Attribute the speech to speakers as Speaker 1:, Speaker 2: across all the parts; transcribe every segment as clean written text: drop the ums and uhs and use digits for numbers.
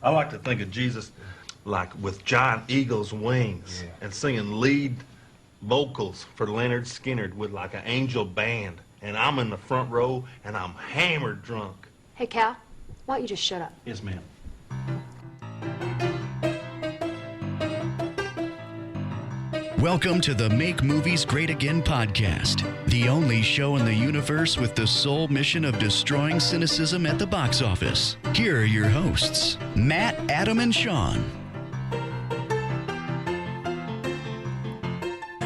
Speaker 1: I like to think of Jesus like with giant eagle's wings and singing lead vocals for Leonard Skinner with like an angel band. And I'm in the front row and I'm hammered drunk.
Speaker 2: Hey, Cal, why don't you just shut up?
Speaker 1: Yes, ma'am.
Speaker 3: Welcome to the Make Movies Great Again podcast, the only show in the universe with the sole mission of destroying cynicism at the box office. Here are your hosts, Matt, Adam, and Sean.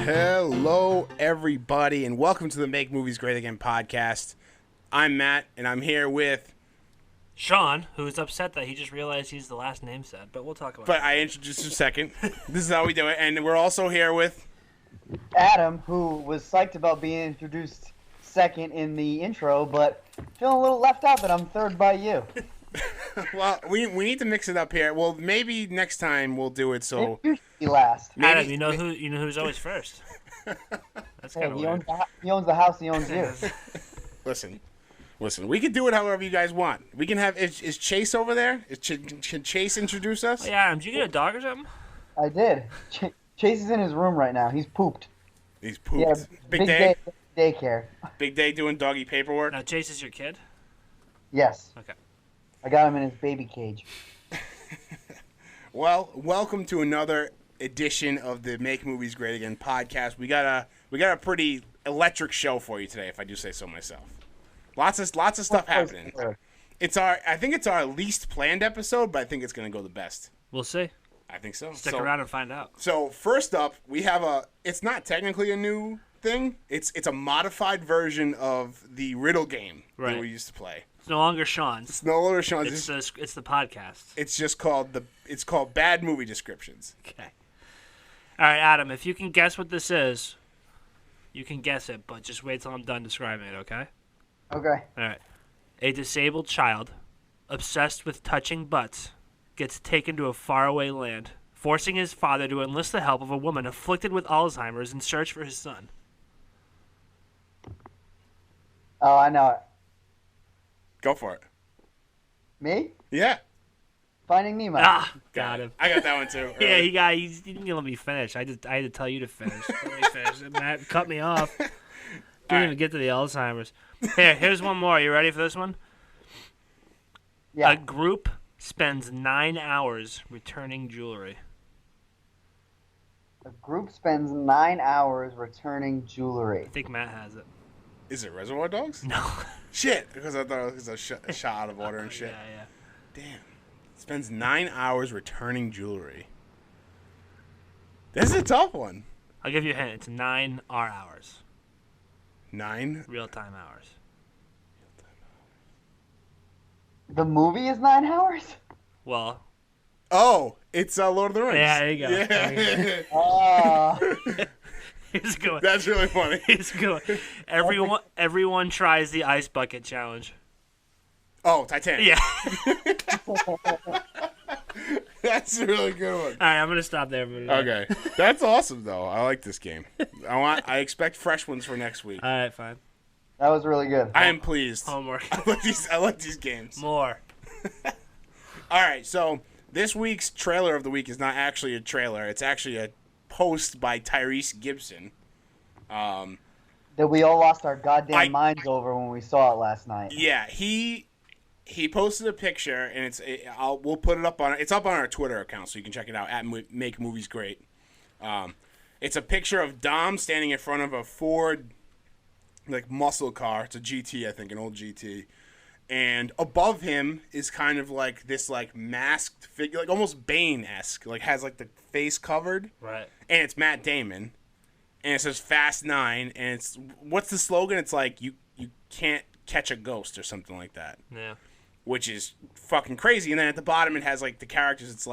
Speaker 4: Hello, everybody, and welcome to the Make Movies Great Again podcast. I'm Matt, and I'm here with...
Speaker 5: Sean, who is upset that he just realized he's the last name said, but we'll talk about
Speaker 4: But I introduced you second. This is how we do it. And we're also here with...
Speaker 6: Adam, who was psyched about being introduced second in the intro, but feeling a little left out that I'm third by you.
Speaker 4: Well, we need to mix it up here. Well, maybe next time we'll do it so...
Speaker 6: You should be last.
Speaker 5: Adam, you know who's always first. That's
Speaker 6: Hey,
Speaker 5: kind of
Speaker 6: he
Speaker 5: weird.
Speaker 6: owns the house, he owns you.
Speaker 4: Listen, we can do it however you guys want. We can have... Is Chase over there? Can Chase introduce us?
Speaker 5: Oh, yeah, Adam, did you get a dog or something?
Speaker 6: I did. Chase is in his room right now. He's pooped.
Speaker 4: He's pooped.
Speaker 6: Yeah,
Speaker 4: Big day?
Speaker 6: Daycare.
Speaker 4: Big day doing doggy paperwork?
Speaker 5: Now, Chase is your kid?
Speaker 6: Yes.
Speaker 5: Okay.
Speaker 6: I got him in his baby cage.
Speaker 4: Well, welcome to another edition of the Make Movies Great Again podcast. We got a pretty electric show for you today, if I do say so myself. Lots of stuff happening. I think it's our least planned episode, but I think it's going to go the best.
Speaker 5: We'll see.
Speaker 4: I think so.
Speaker 5: Stick around and find out.
Speaker 4: So first up, we have it's not technically a new thing. It's a modified version of the riddle game that we used to play.
Speaker 5: It's no longer Sean's.
Speaker 4: It's no longer Sean's.
Speaker 5: It's the podcast.
Speaker 4: It's just called Bad Movie Descriptions.
Speaker 5: Okay. All right, Adam, if you can guess what this is, you can guess it, but just wait till I'm done describing it, okay?
Speaker 6: Okay.
Speaker 5: All right. A disabled child, obsessed with touching butts, gets taken to a faraway land, forcing his father to enlist the help of a woman afflicted with Alzheimer's in search for his son.
Speaker 6: Oh, I know it.
Speaker 4: Go for it.
Speaker 6: Me?
Speaker 4: Yeah.
Speaker 6: Finding Nemo.
Speaker 5: Ah, got him.
Speaker 4: I got that one too.
Speaker 5: Yeah, he didn't let me finish. I had to tell you to finish. Let me finish. Matt cut me off. Didn't even get to the Alzheimer's. Here's one more. You ready for this one?
Speaker 6: Yeah.
Speaker 5: A group spends 9 hours returning jewelry.
Speaker 6: A group spends 9 hours returning jewelry.
Speaker 5: I think Matt has it.
Speaker 4: Is it Reservoir Dogs?
Speaker 5: No.
Speaker 4: Shit, because I thought it was a shot out of order and shit.
Speaker 5: Yeah.
Speaker 4: Damn. Spends 9 hours returning jewelry. This is a tough one.
Speaker 5: I'll give you a hint. It's 9 hours.
Speaker 4: 9?
Speaker 5: Real-time hours.
Speaker 6: The movie is 9 hours?
Speaker 5: Well.
Speaker 4: Oh, it's Lord of the Rings.
Speaker 5: Yeah, there you go.
Speaker 4: Yeah.
Speaker 5: He's good.
Speaker 4: That's really funny.
Speaker 5: He's good. Everyone tries the ice bucket challenge.
Speaker 4: Oh, Titanic.
Speaker 5: Yeah.
Speaker 4: That's a really good one.
Speaker 5: All right, I'm gonna stop there.
Speaker 4: Okay, that's awesome though. I like this game. I expect fresh ones for next week.
Speaker 5: All right, fine.
Speaker 6: That was really good.
Speaker 4: I am pleased.
Speaker 5: Homework.
Speaker 4: I like these games.
Speaker 5: More.
Speaker 4: All right, so this week's trailer of the week is not actually a trailer. It's actually a post by Tyrese Gibson.
Speaker 6: That we all lost our goddamn minds over when we saw it last night.
Speaker 4: Yeah, he posted a picture, and we'll put it up on. It's up on our Twitter account, so you can check it out at Make Movies Great. It's a picture of Dom standing in front of a Ford, muscle car. It's a GT, I think, an old GT. And above him is kind of like this masked figure, almost Bane-esque, has the face covered.
Speaker 5: Right.
Speaker 4: And it's Matt Damon. And it says Fast 9, and what's the slogan? It's you can't catch a ghost or something like that.
Speaker 5: Yeah.
Speaker 4: Which is fucking crazy. And then at the bottom it has the characters. It's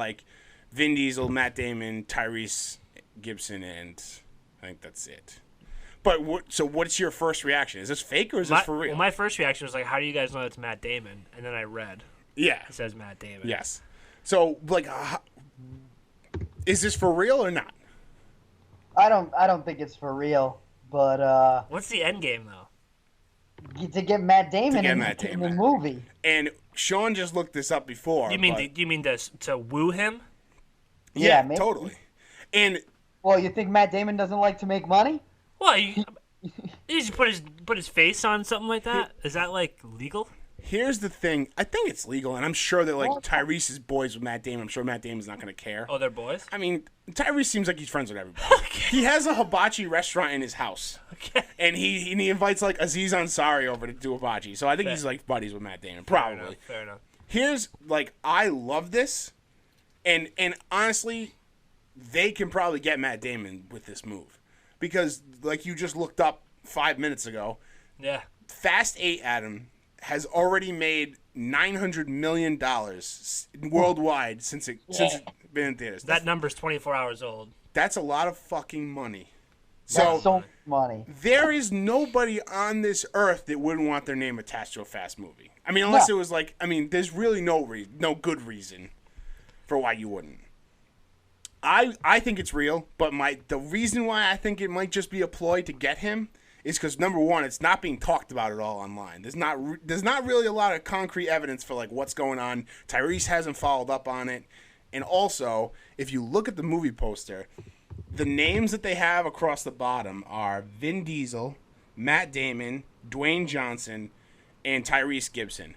Speaker 4: Vin Diesel, Matt Damon, Tyrese Gibson, and I think that's it. But what's your first reaction? Is this fake or is this for real?
Speaker 5: Well, my first reaction was how do you guys know it's Matt Damon? And then I read.
Speaker 4: Yeah.
Speaker 5: It says Matt Damon.
Speaker 4: Yes. So is this for real or not?
Speaker 6: I don't think it's for real, but
Speaker 5: what's the end game though?
Speaker 6: to get Matt Damon in
Speaker 4: Matt
Speaker 6: the
Speaker 4: Damon.
Speaker 6: movie.
Speaker 4: And Sean just looked this up before.
Speaker 5: You mean to woo him?
Speaker 4: Yeah,
Speaker 6: maybe.
Speaker 4: totally. And
Speaker 6: Well, you think Matt Damon doesn't like to make money?
Speaker 5: Well, he just put his face on something like that. Is that like legal?
Speaker 4: here's the thing. I think it's legal, and I'm sure that like Tyrese is boys with Matt Damon. I'm sure Matt Damon's not going to care.
Speaker 5: Oh, they're boys?
Speaker 4: I mean, Tyrese seems like he's friends with everybody. He has a hibachi restaurant in his house.
Speaker 5: Okay.
Speaker 4: And he invites like Aziz Ansari over to do hibachi. So I think he's like buddies with Matt Damon. Probably.
Speaker 5: Fair enough.
Speaker 4: Here's like I love this, and honestly, they can probably get Matt Damon with this move, because like you just looked up 5 minutes ago,
Speaker 5: Yeah.
Speaker 4: Fast 8, Adam, has already made $900 million worldwide since it's been in theaters.
Speaker 5: That number's 24 hours old.
Speaker 4: That's a lot of fucking money.
Speaker 6: That's so much
Speaker 4: So
Speaker 6: money.
Speaker 4: there is nobody on this earth that wouldn't want their name attached to a Fast movie. I mean, unless it was like, I mean, there's really no good reason for why you wouldn't. I think it's real, but the reason why I think it might just be a ploy to get him is because, number one, it's not being talked about at all online. There's not really a lot of concrete evidence for like what's going on. Tyrese hasn't followed up on it. And also, if you look at the movie poster, the names that they have across the bottom are Vin Diesel, Matt Damon, Dwayne Johnson, and Tyrese Gibson.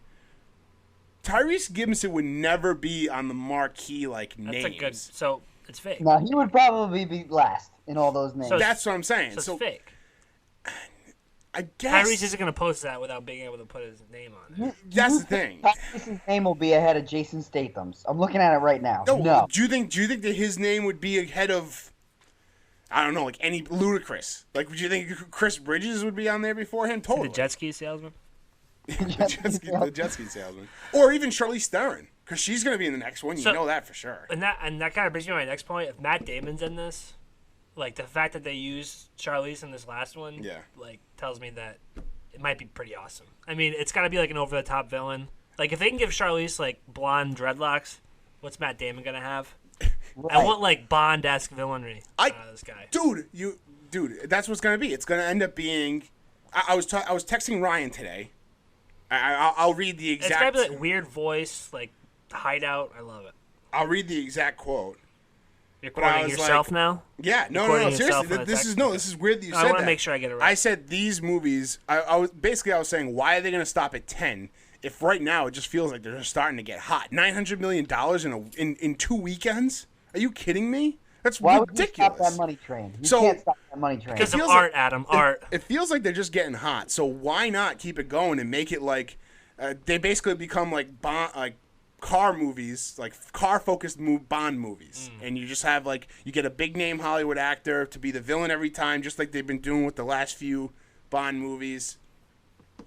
Speaker 4: Tyrese Gibson would never be on the marquee like names.
Speaker 5: That's a good. So it's fake.
Speaker 6: No, he would probably be last in all those names.
Speaker 5: So
Speaker 4: That's what I'm saying.
Speaker 5: So it's fake.
Speaker 4: I guess
Speaker 5: Tyrese isn't going to post that without being able to put his name on it.
Speaker 4: that's the thing.
Speaker 6: Tyrese's name will be ahead of Jason Statham's. I'm looking at it right now. No.
Speaker 4: Do you think that his name would be ahead of, I don't know, like any Ludacris? Like, would you think Chris Bridges would be on there before him? Totally.
Speaker 5: The jet ski salesman?
Speaker 4: the jet ski salesman, or even Charlize Theron, because she's going to be in the next one. You know that for sure.
Speaker 5: And that kind of brings me to my next point. If Matt Damon's in this, like the fact that they used Charlize in this last one, like tells me that it might be pretty awesome. I mean, it's got to be like an over-the-top villain. Like if they can give Charlize like blonde dreadlocks, what's Matt Damon gonna have? Right. I want like Bond-esque villainry out of this guy.
Speaker 4: Dude, that's what's gonna be. It's gonna end up being. I was texting Ryan today. I'll read the exact.
Speaker 5: It's gotta be like weird voice, like hideout. I love it.
Speaker 4: I'll read the exact quote.
Speaker 5: You're quoting yourself now?
Speaker 4: Yeah, no, seriously. This is weird that you said that.
Speaker 5: I want to make sure I get it right.
Speaker 4: I said these movies. I was saying, why are they going to stop at 10? If right now it just feels like they're just starting to get hot. $900 million in 2 weekends? Are you kidding me? That's
Speaker 6: Why
Speaker 4: ridiculous.
Speaker 6: would you stop that money train? You can't stop that money train.
Speaker 5: Because of art, Adam. Art.
Speaker 4: It feels like they're just getting hot. So why not keep it going and make it like they basically become like car movies, like car-focused Bond movies, and you just have like you get a big-name Hollywood actor to be the villain every time, just like they've been doing with the last few Bond movies.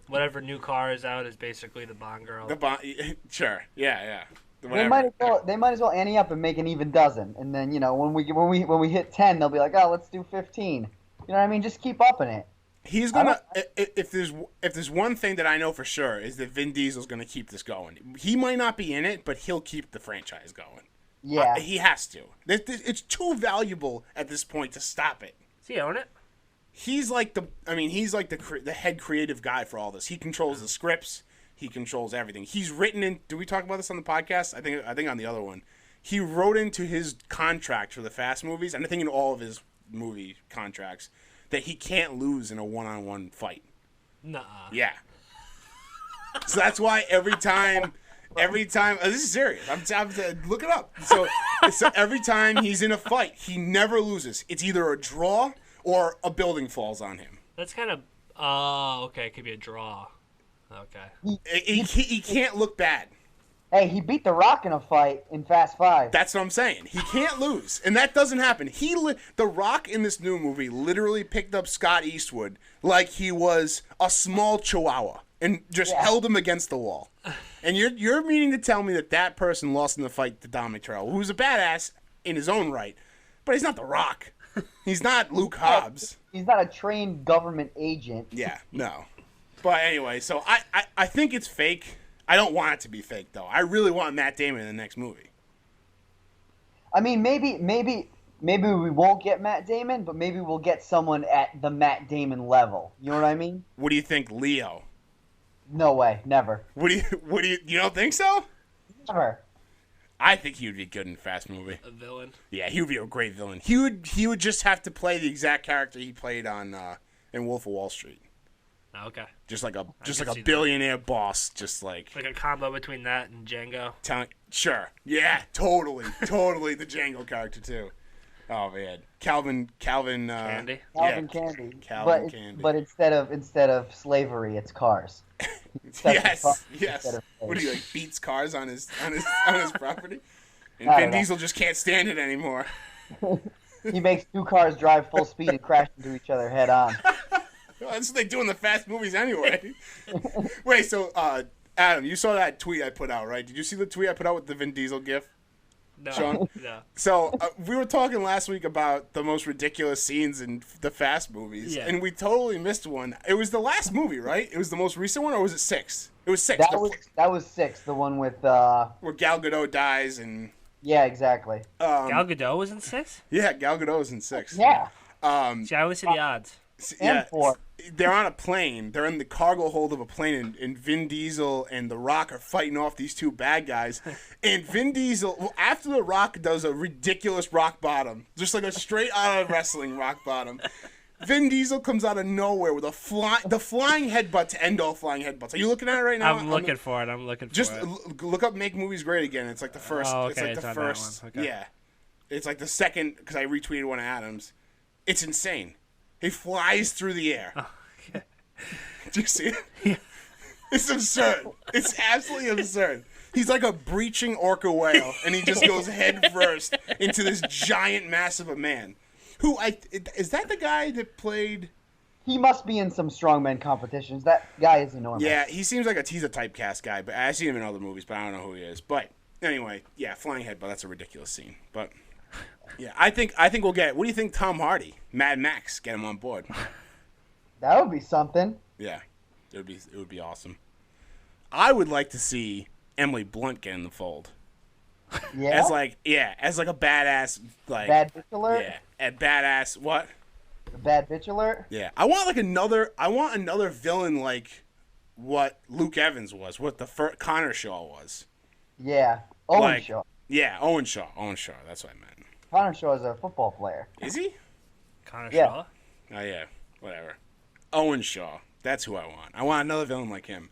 Speaker 5: Whatever new car is out is basically the Bond girl.
Speaker 4: The Bond, sure, yeah.
Speaker 6: They might as well ante up and make an even dozen, and then when we hit 10, they'll be like, oh, let's do 15. You know what I mean? Just keep upping it.
Speaker 4: He's gonna. If there's one thing that I know for sure is that Vin Diesel's gonna keep this going. He might not be in it, but he'll keep the franchise going.
Speaker 6: Yeah,
Speaker 4: he has to. It's too valuable at this point to stop it.
Speaker 5: Does he own it?
Speaker 4: He's like the head creative guy for all this. He controls the scripts. He controls everything. He's written in. Did we talk about this on the podcast? I think on the other one. He wrote into his contract for the Fast movies, and I think in all of his movie contracts, that he can't lose in a one-on-one fight.
Speaker 5: Nuh-uh.
Speaker 4: Yeah. So that's why every time, this is serious. I'm look it up. So every time he's in a fight, he never loses. It's either a draw or a building falls on him.
Speaker 5: That's kind of. Oh, okay. It could be a draw. Okay.
Speaker 4: He can't look bad.
Speaker 6: Hey, he beat The Rock in a fight in Fast 5.
Speaker 4: That's what I'm saying. He can't lose, and that doesn't happen. The Rock in this new movie literally picked up Scott Eastwood like he was a small chihuahua and just held him against the wall. And you're meaning to tell me that person lost in the fight to Dominic Toretto, who's a badass in his own right, but he's not The Rock. He's not Luke Hobbs.
Speaker 6: He's not a trained government agent.
Speaker 4: Yeah, no. But anyway, so I think it's fake. I don't want it to be fake, though. I really want Matt Damon in the next movie.
Speaker 6: I mean, maybe we won't get Matt Damon, but maybe we'll get someone at the Matt Damon level. You know what I mean?
Speaker 4: What do you think, Leo?
Speaker 6: No way, never.
Speaker 4: You don't think so?
Speaker 6: Never.
Speaker 4: I think he would be good in a Fast movie.
Speaker 5: A villain.
Speaker 4: Yeah, he would be a great villain. He would just have to play the exact character he played on in Wolf of Wall Street.
Speaker 5: Oh, okay.
Speaker 4: Just like a
Speaker 5: see
Speaker 4: billionaire boss, just like
Speaker 5: a combo between that and Django.
Speaker 4: Sure. Yeah, totally the Django character too. Oh man, Calvin
Speaker 5: Candy.
Speaker 6: Calvin Candy.
Speaker 4: Calvin Candy.
Speaker 6: But instead of slavery, it's cars.
Speaker 4: Yes.
Speaker 6: Instead of
Speaker 4: What do you like? Beats cars on his property, and
Speaker 6: I
Speaker 4: Vin
Speaker 6: don't know.
Speaker 4: Diesel just can't stand it anymore.
Speaker 6: He makes two cars drive full speed and crash into each other head on.
Speaker 4: Well, that's what they do in the Fast movies anyway. Wait, so Adam, you saw that tweet I put out, right? Did you see the tweet I put out with the Vin Diesel gif?
Speaker 5: No.
Speaker 4: Sean?
Speaker 5: No.
Speaker 4: So we were talking last week about the most ridiculous scenes in the Fast movies,
Speaker 5: Yeah.
Speaker 4: and we totally missed one. It was the last movie, right? It was the most recent one, or was it 6? It was 6.
Speaker 6: That was 6, the one with
Speaker 4: where Gal Gadot dies, and
Speaker 6: yeah, exactly.
Speaker 5: Gal Gadot was in 6?
Speaker 4: yeah, Gal Gadot was in 6.
Speaker 6: Yeah.
Speaker 5: See, I always see the odds.
Speaker 6: And 4.
Speaker 4: They're on a plane. They're in the cargo hold of a plane, and Vin Diesel and The Rock are fighting off these two bad guys. And Vin Diesel, well, after The Rock does a ridiculous rock bottom, just like a straight out of wrestling rock bottom, Vin Diesel comes out of nowhere with the flying headbutt to end all flying headbutts. Are you looking at it right now?
Speaker 5: I'm looking for it.
Speaker 4: Just
Speaker 5: it.
Speaker 4: look up "Make Movies Great Again." It's like the first.
Speaker 5: Oh,
Speaker 4: It's
Speaker 5: okay,
Speaker 4: like
Speaker 5: it's
Speaker 4: the
Speaker 5: on that
Speaker 4: first.
Speaker 5: one. Okay.
Speaker 4: Yeah, it's like the second because I retweeted one of Adams. It's insane. He flies through the air.
Speaker 5: Oh, okay.
Speaker 4: Do you see it? Yeah. It's absurd. It's absolutely absurd. He's like a breaching orca whale, and he just goes head first into this giant mass of a man. Is that the guy that played?
Speaker 6: He must be in some strongman competitions. That guy is enormous.
Speaker 4: Yeah, he seems like he's a typecast guy, but I see him in other movies, but I don't know who he is. But anyway, yeah, flying headbutt. That's a ridiculous scene, but. Yeah, I think we'll get. What do you think, Tom Hardy, Mad Max, get him on board?
Speaker 6: That would be something.
Speaker 4: Yeah, it would be awesome. I would like to see Emily Blunt get in the fold.
Speaker 6: Yeah.
Speaker 4: As like a badass like
Speaker 6: Bad bitch alert.
Speaker 4: Yeah, a badass what?
Speaker 6: Bad bitch alert.
Speaker 4: Yeah, I want another villain like what Luke Evans was, what the Connor Shaw was.
Speaker 6: Yeah. Owen
Speaker 4: Like-
Speaker 6: Shaw.
Speaker 4: Yeah, Owen Shaw. That's what I meant.
Speaker 6: Connor Shaw is a football player.
Speaker 4: Is he?
Speaker 5: Connor
Speaker 6: Yeah.
Speaker 5: Shaw.
Speaker 4: Oh yeah, whatever. Owen Shaw. That's who I want. I want another villain like him.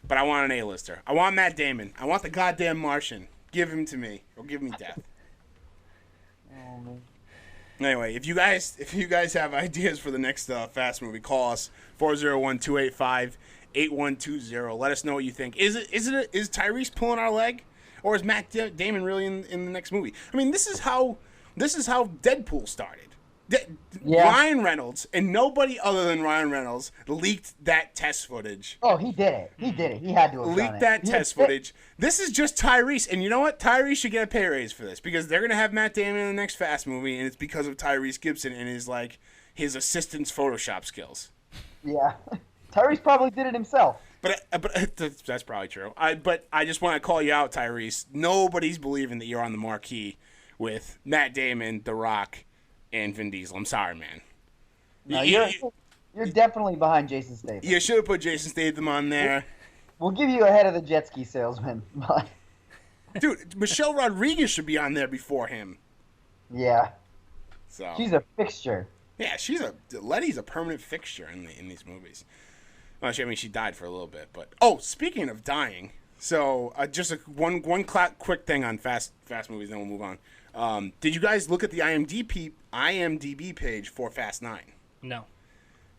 Speaker 4: But I want an A-lister. I want Matt Damon. I want the goddamn Martian. Give him to me. Or give me death.
Speaker 6: Oh, man.
Speaker 4: Anyway, if you guys have ideas for the next Fast movie, call us 401-285-8120. Let us know what you think. Is Tyrese pulling our leg? Or is Matt Damon really in the next movie? I mean, this is how Deadpool started.
Speaker 6: Yeah.
Speaker 4: Ryan Reynolds and nobody other than Ryan Reynolds leaked that test footage.
Speaker 6: Oh, he did it. He had to have done
Speaker 4: Leaked
Speaker 6: it.
Speaker 4: that
Speaker 6: He
Speaker 4: test
Speaker 6: did-
Speaker 4: footage. This is just Tyrese, and you know what? Tyrese should get a pay raise for this because they're gonna have Matt Damon in the next Fast movie, and it's because of Tyrese Gibson and his assistant's Photoshop skills.
Speaker 6: Yeah. Tyrese probably did it himself.
Speaker 4: But that's probably true. But I just want to call you out, Tyrese. Nobody's believing that you're on the marquee with Matt Damon, The Rock, and Vin Diesel. I'm sorry, man.
Speaker 6: No, you're definitely behind Jason Statham.
Speaker 4: You should have put Jason Statham on there.
Speaker 6: We'll give you ahead of the jet ski salesman. But
Speaker 4: Dude, Michelle Rodriguez should be on there before him.
Speaker 6: yeah,
Speaker 4: So
Speaker 6: she's a fixture.
Speaker 4: yeah, Letty's a permanent fixture in these movies. Well, she died for a little bit, but speaking of dying, so just one quick thing on fast movies, then we'll move on. Did you guys look at the IMDb page for Fast 9?
Speaker 5: No.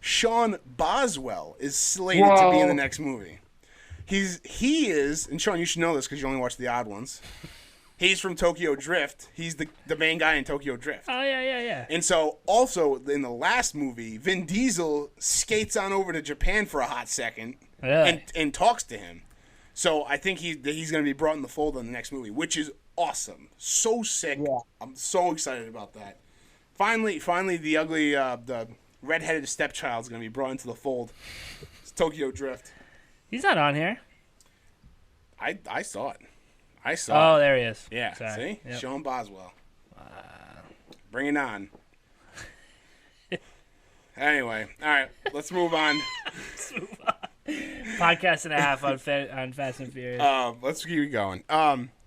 Speaker 4: Sean Boswell is slated to be in the next movie. He is, and Sean, you should know this because you only watch the odd ones. He's from Tokyo Drift. He's the main guy in Tokyo Drift.
Speaker 5: Oh yeah.
Speaker 4: And so, also in the last movie, Vin Diesel skates on over to Japan for a hot second
Speaker 5: Really?
Speaker 4: and talks to him. So I think he's going to be brought in the fold in the next movie, which is awesome. So sick.
Speaker 6: Yeah.
Speaker 4: I'm so excited about that. Finally, the ugly, the redheaded stepchild's going to be brought into the fold. It's Tokyo Drift.
Speaker 5: He's not on here.
Speaker 4: I saw it. I saw
Speaker 5: Oh,
Speaker 4: it.
Speaker 5: there he is.
Speaker 4: Yeah,
Speaker 5: Sorry.
Speaker 4: see?
Speaker 5: Yep.
Speaker 4: Sean Boswell. Bring it on. Anyway, all right, let's move on.
Speaker 5: Podcast and a half on Fast and Furious.
Speaker 4: Let's keep going.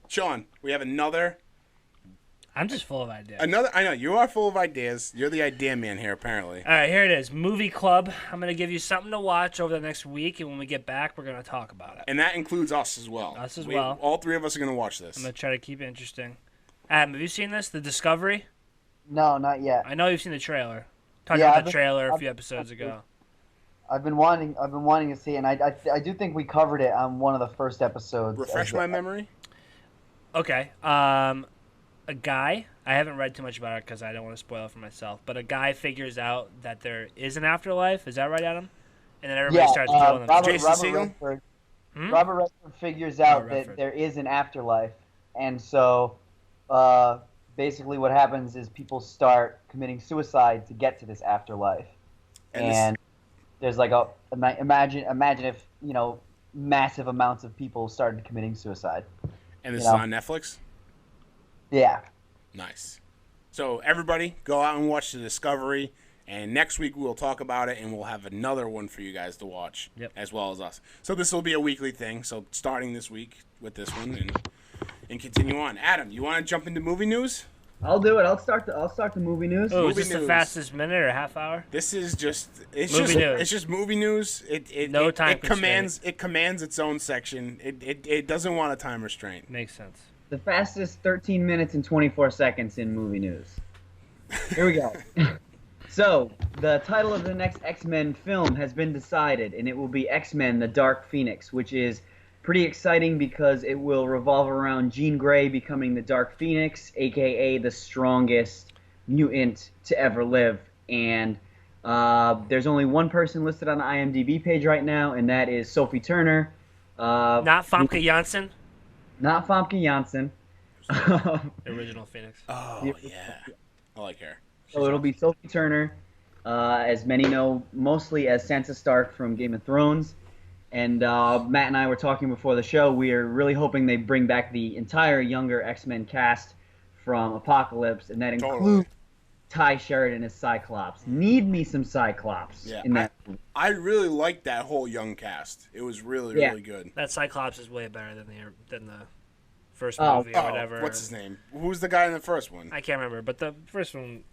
Speaker 4: Sean, we have another.
Speaker 5: I'm just full of ideas.
Speaker 4: I know you are full of ideas. You're the idea man here, apparently.
Speaker 5: All right, here it is. Movie Club. I'm going to give you something to watch over the next week, and when we get back, we're going to talk about it.
Speaker 4: And that includes us as well.
Speaker 5: Well.
Speaker 4: All three of us are going to watch this.
Speaker 5: I'm going to try to keep it interesting. Adam, have you seen this? The Discovery?
Speaker 6: No, not yet.
Speaker 5: I know you've seen the trailer. Talked about the trailer a few episodes ago.
Speaker 6: I've been wanting to see it, and I do think we covered it on one of the first episodes.
Speaker 4: Refresh my memory.
Speaker 5: Okay. A guy, I haven't read too much about it because I don't want to spoil it for myself, but a guy figures out that there is an afterlife. Is that right, Adam? And then everybody starts drilling them.
Speaker 4: Jason Segel?
Speaker 6: Robert Redford figures out that there is an afterlife, and so basically what happens is people start committing suicide to get to this afterlife. And there's like imagine if, massive amounts of people started committing suicide.
Speaker 4: And this is on Netflix?
Speaker 6: Yeah.
Speaker 4: Nice. So everybody, go out and watch The Discovery, and next week we'll talk about it, and we'll have another one for you guys to watch, as well as us. So this will be a weekly thing, so starting this week with this one, and continue on. Adam, you want to jump into movie news?
Speaker 6: I'll do it. I'll start the movie news.
Speaker 5: Oh, is this the fastest minute or half hour?
Speaker 4: This is just news. It's just movie news. It commands its own section. It doesn't want a time restraint.
Speaker 5: Makes sense.
Speaker 6: The fastest 13 minutes and 24 seconds in movie news. Here we go. So, the title of the next X-Men film has been decided, and it will be X-Men: The Dark Phoenix, which is pretty exciting because it will revolve around Jean Grey becoming the Dark Phoenix, a.k.a. the strongest mutant to ever live. And there's only one person listed on the IMDb page right now, and that is Sophie Turner.
Speaker 5: Not Famke Janssen?
Speaker 6: Not Famke Janssen.
Speaker 5: Original Phoenix.
Speaker 4: Oh, yeah. I like her.
Speaker 6: So it'll be Sophie Turner, as many know, mostly as Sansa Stark from Game of Thrones. And Matt and I were talking before the show. We are really hoping they bring back the entire younger X-Men cast from Apocalypse, and that includes Ty Sheridan as Cyclops. Need me some Cyclops in that movie.
Speaker 4: I really liked that whole young cast. It was really, really good.
Speaker 5: That Cyclops is way better than the first movie or whatever.
Speaker 4: What's his name? Who's the guy in the first one?
Speaker 5: I can't remember, but the first one,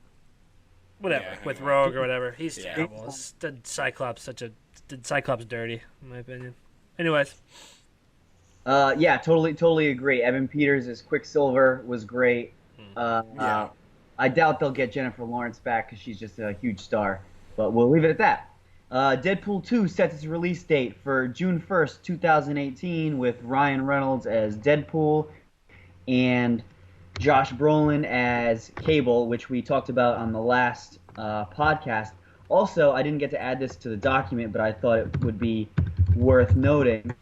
Speaker 5: whatever, with Rogue or whatever, he's terrible. It's did Cyclops dirty, in my opinion. Anyways.
Speaker 6: Totally agree. Evan Peters as Quicksilver was great. I doubt they'll get Jennifer Lawrence back because she's just a huge star, but we'll leave it at that. Deadpool 2 sets its release date for June 1st, 2018, with Ryan Reynolds as Deadpool and Josh Brolin as Cable, which we talked about on the last podcast. Also, I didn't get to add this to the document, but I thought it would be worth noting.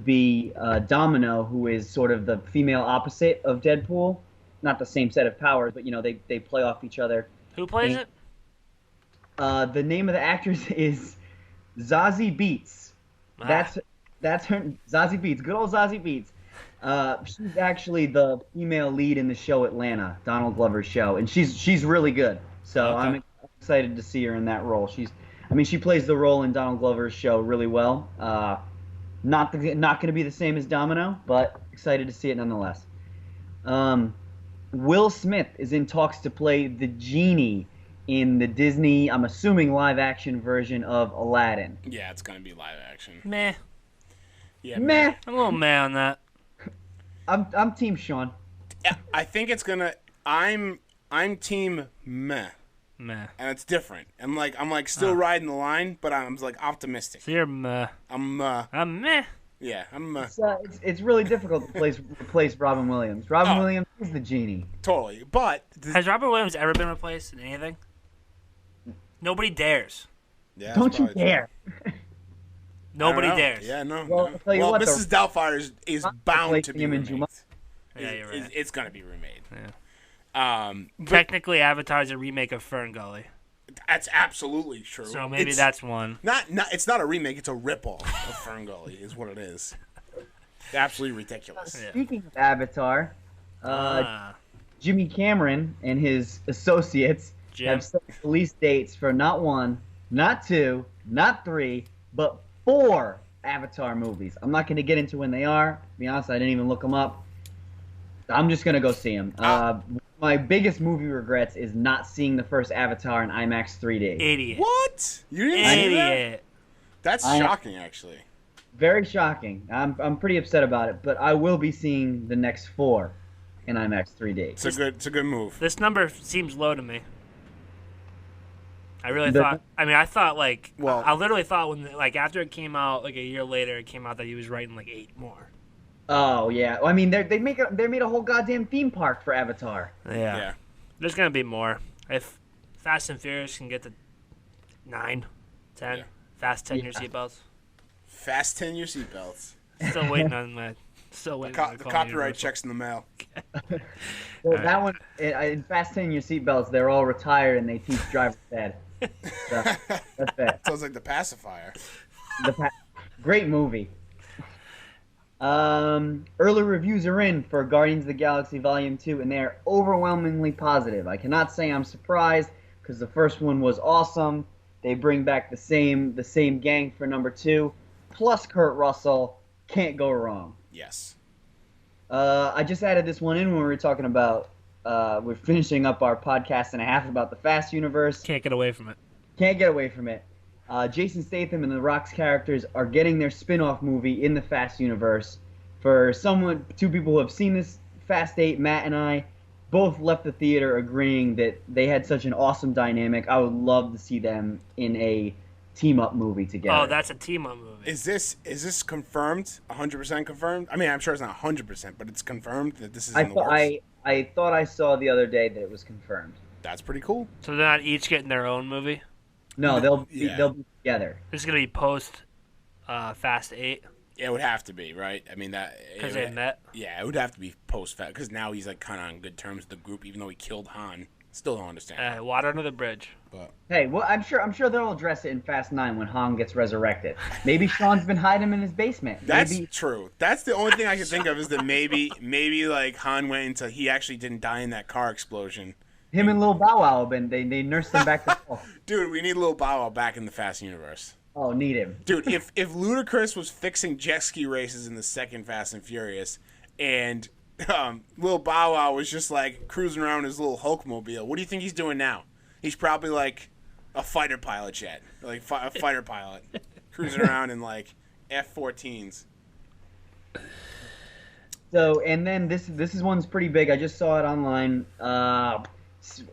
Speaker 6: Be Domino, who is sort of the female opposite of Deadpool. Not the same set of powers, but they play off each other.
Speaker 5: Who plays it?
Speaker 6: The name of the actress is Zazie Beetz. That's her. Zazie Beetz, good old Zazie Beetz. She's actually the female lead in the show Atlanta, Donald Glover's show, and she's really good. So I'm excited to see her in that role. She plays the role in Donald Glover's show really well. Not going to be the same as Domino, but excited to see it nonetheless. Will Smith is in talks to play the genie in the Disney, I'm assuming, live-action version of Aladdin.
Speaker 4: Yeah, it's going to be live-action.
Speaker 5: Meh.
Speaker 4: Yeah,
Speaker 6: meh.
Speaker 5: I'm a little meh on that.
Speaker 6: I'm Team Sean.
Speaker 4: I think it's going to... I'm Team meh.
Speaker 5: Meh.
Speaker 4: And it's different. I'm still riding the line, but I'm optimistic.
Speaker 5: So you're meh.
Speaker 4: I'm
Speaker 5: meh.
Speaker 4: Yeah, I'm meh.
Speaker 6: It's really difficult to replace Robin Williams. Robin Williams is the genie.
Speaker 4: Totally, but...
Speaker 5: Has Robin Williams ever been replaced in anything? Nobody dares.
Speaker 6: Yeah, don't you dare.
Speaker 5: Nobody dares.
Speaker 4: Yeah, no.
Speaker 6: Well,
Speaker 4: no.
Speaker 6: I'll tell you what,
Speaker 4: Mrs. Doubtfire is bound to be remade.
Speaker 5: Yeah, you're right.
Speaker 4: It's going to be remade.
Speaker 5: Yeah. Technically, Avatar's a remake of Fern Gully.
Speaker 4: That's absolutely true.
Speaker 5: So maybe that's one.
Speaker 4: It's not a remake. It's a ripoff of Fern Gully, is what it is. It's absolutely ridiculous.
Speaker 6: Speaking of Avatar, Jimmy Cameron and his associates have set release dates for not one, not 2, not 3, but 4 Avatar movies. I'm not going to get into when they are. To be honest, I didn't even look them up. I'm just going to go see them. My biggest movie regrets is not seeing the first Avatar in IMAX 3D.
Speaker 5: Idiot.
Speaker 4: What? You didn't see that?
Speaker 5: Idiot.
Speaker 4: That's shocking, actually.
Speaker 6: Very shocking. I'm pretty upset about it, but I will be seeing the next 4 in IMAX 3D.
Speaker 4: It's a good move.
Speaker 5: This number seems low to me. I really thought. I mean, I thought like.
Speaker 4: Well-
Speaker 5: I literally thought when like after it came out like a year later, it came out that he was writing like 8 more.
Speaker 6: Oh yeah, I mean they made a whole goddamn theme park for Avatar.
Speaker 4: Yeah.
Speaker 5: There's gonna be more. If Fast and Furious can get to 9, 10,
Speaker 4: Yeah.
Speaker 5: Fast 10 your seatbelts.
Speaker 4: Fasten your seatbelts.
Speaker 5: Still waiting on my. Still waiting. on
Speaker 4: The
Speaker 5: the
Speaker 4: copyright checks in the mail.
Speaker 6: Well, that one in Fasten Your Seatbelts, they're all retired and they teach driver's ed. So, that's it.
Speaker 4: Sounds like the pacifier.
Speaker 6: Great movie. Early reviews are in for Guardians of the Galaxy Volume 2, and they are overwhelmingly positive. I cannot say I'm surprised because the first one was awesome. They bring back the same gang for number 2, plus Kurt Russell. Can't go wrong.
Speaker 4: Yes.
Speaker 6: I just added this one in when we were talking about we're finishing up our podcast and a half about the Fast universe.
Speaker 5: Can't get away from it.
Speaker 6: Can't get away from it. Jason Statham and The Rock's characters are getting their spin-off movie in the Fast universe. For two people who have seen this Fast 8, Matt and I, both left the theater agreeing that they had such an awesome dynamic. I would love to see them in a team-up movie together.
Speaker 5: Oh, that's a team-up movie.
Speaker 4: Is this confirmed? 100% confirmed? I mean, I'm sure it's not 100%, but it's confirmed that this is in the works.
Speaker 6: I thought I saw the other day that it was confirmed.
Speaker 4: That's pretty cool.
Speaker 5: So they're not each getting their own movie?
Speaker 6: No, they'll
Speaker 4: Yeah.
Speaker 6: be together.
Speaker 5: This is going to be post Fast 8
Speaker 4: Yeah, it would have to be, right? I mean, that...
Speaker 5: because they met?
Speaker 4: Yeah, it would have to be post-Fast, because now he's like kind of on good terms with the group, even though he killed Han. Still don't understand.
Speaker 5: Water under the bridge.
Speaker 4: But
Speaker 6: Hey, well, I'm sure they'll address it in Fast 9 when Han gets resurrected. Maybe Sean's been hiding him in his basement.
Speaker 4: that's
Speaker 6: Maybe
Speaker 4: true. That's the only thing I can think of is that maybe like Han went into... He actually didn't die in that car explosion.
Speaker 6: him and Lil Bow Wow they nursed him back to health.
Speaker 4: Dude, we need Lil Bow Wow back in the Fast universe.
Speaker 6: Oh, need him.
Speaker 4: Dude, if Ludacris was fixing jet ski races in the second Fast and Furious, and Lil Bow Wow was just like cruising around his little Hulkmobile, what do you think he's doing now? He's probably like a fighter pilot jet, like a fighter pilot, cruising around in like F-14s.
Speaker 6: So, and then this one's pretty big. I just saw it online.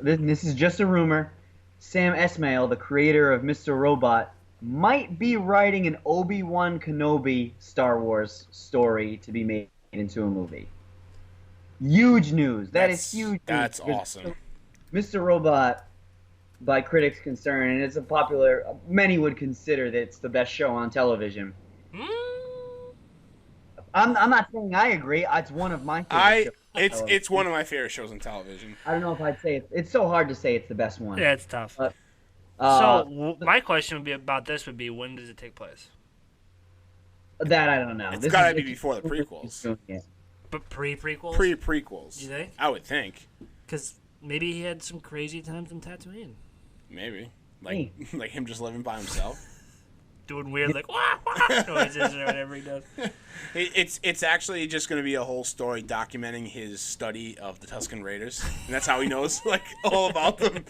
Speaker 6: This is just a rumor. Sam Esmail, the creator of Mr. Robot, might be writing an Obi-Wan Kenobi Star Wars story to be made into a movie. Huge news. That's huge.
Speaker 4: That's
Speaker 6: news.
Speaker 4: awesome.
Speaker 6: Mr. Robot, by critics' concern, and it's a popular. Many would consider that it's the best show on television. I'm not saying I agree. It's one of my favorite shows.
Speaker 4: It's one of my favorite shows on television.
Speaker 6: I don't know if I'd say it's so hard to say it's the best one.
Speaker 5: Yeah, it's tough.
Speaker 6: So
Speaker 5: my question would be about this would be, when does it take place?
Speaker 6: that I don't know.
Speaker 4: It's got to be before the prequels.
Speaker 6: Yeah.
Speaker 5: But pre-prequels?
Speaker 4: Pre-prequels.
Speaker 5: You think?
Speaker 4: I would think.
Speaker 5: Because maybe he had some crazy times in Tatooine.
Speaker 4: Maybe. Like him just living by himself.
Speaker 5: Doing weird, like, wah, wah, noises or whatever he does.
Speaker 4: It's actually just going to be a whole story documenting his study of the Tusken Raiders. And that's how he knows, like, all about them.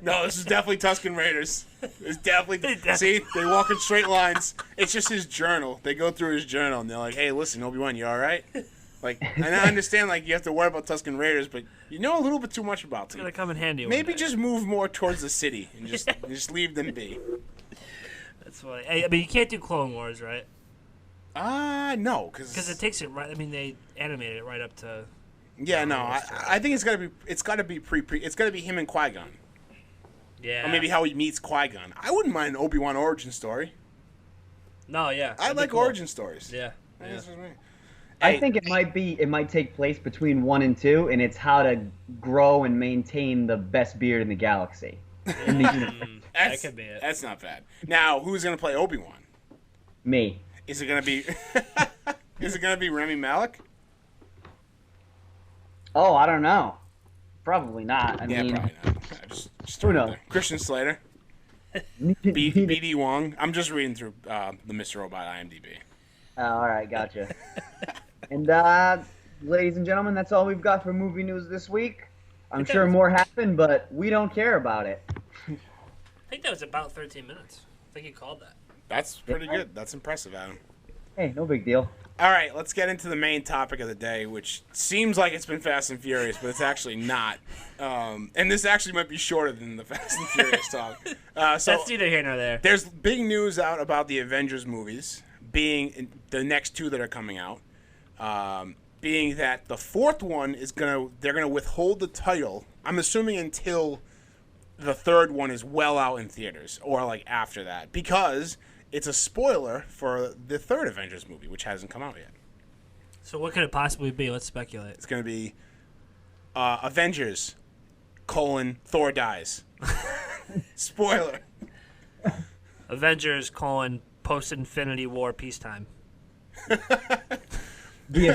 Speaker 4: No, this is definitely Tusken Raiders. It's definitely... See? They walk in straight lines. It's just his journal. They go through his journal, and they're like, hey, listen, Obi-Wan, you all right? Like, and I understand, like, you have to worry about Tusken Raiders, but you know a little bit too much about them.
Speaker 5: It's going to come in handy.
Speaker 4: Maybe just move more towards the city and just leave them be.
Speaker 5: That's funny. I mean, you can't do Clone Wars, right?
Speaker 4: No,
Speaker 5: because it takes it right. I mean, they animated it right up to.
Speaker 4: Yeah, no, I think it's gotta be it's gotta be him and Qui-Gon.
Speaker 5: Yeah.
Speaker 4: Or maybe how he meets Qui-Gon. I wouldn't mind an Obi-Wan origin story.
Speaker 5: No, yeah.
Speaker 4: I like origin stories.
Speaker 5: Yeah.
Speaker 4: That's what I mean.
Speaker 6: I think it might take place between 1 and 2, and it's how to grow and maintain the best beard in the galaxy. In the universe.
Speaker 5: That could be it.
Speaker 4: That's not bad. Now, who's gonna play Obi-Wan?
Speaker 6: Me.
Speaker 4: Is it gonna be? Is it gonna be Rami Malek?
Speaker 6: Oh, I don't know. Probably not. I mean,
Speaker 4: Probably not. Just
Speaker 6: who knows?
Speaker 4: Christian Slater. BD Wong. I'm just reading through the Mr. Robot IMDb.
Speaker 6: Oh, all right, gotcha. And ladies and gentlemen, that's all we've got for movie news this week. I'm sure more happened, but we don't care about it.
Speaker 5: I think that was about 13 minutes. I think you called that.
Speaker 4: That's pretty good. That's impressive, Adam.
Speaker 6: Hey, no big deal.
Speaker 4: All right, let's get into the main topic of the day, which seems like it's been Fast and Furious, but it's actually not. And this actually might be shorter than the Fast and Furious talk. So
Speaker 5: That's neither here nor there.
Speaker 4: there's big news out about the Avengers movies being the next two that are coming out. Being that the fourth one they're gonna withhold the title. I'm assuming until the third one is well out in theaters or like after that, because it's a spoiler for the third Avengers movie, which hasn't come out yet.
Speaker 5: So what could it possibly be? Let's speculate.
Speaker 4: It's gonna be Avengers: Thor dies. Spoiler.
Speaker 5: Avengers: post-Infinity War peacetime.
Speaker 6: The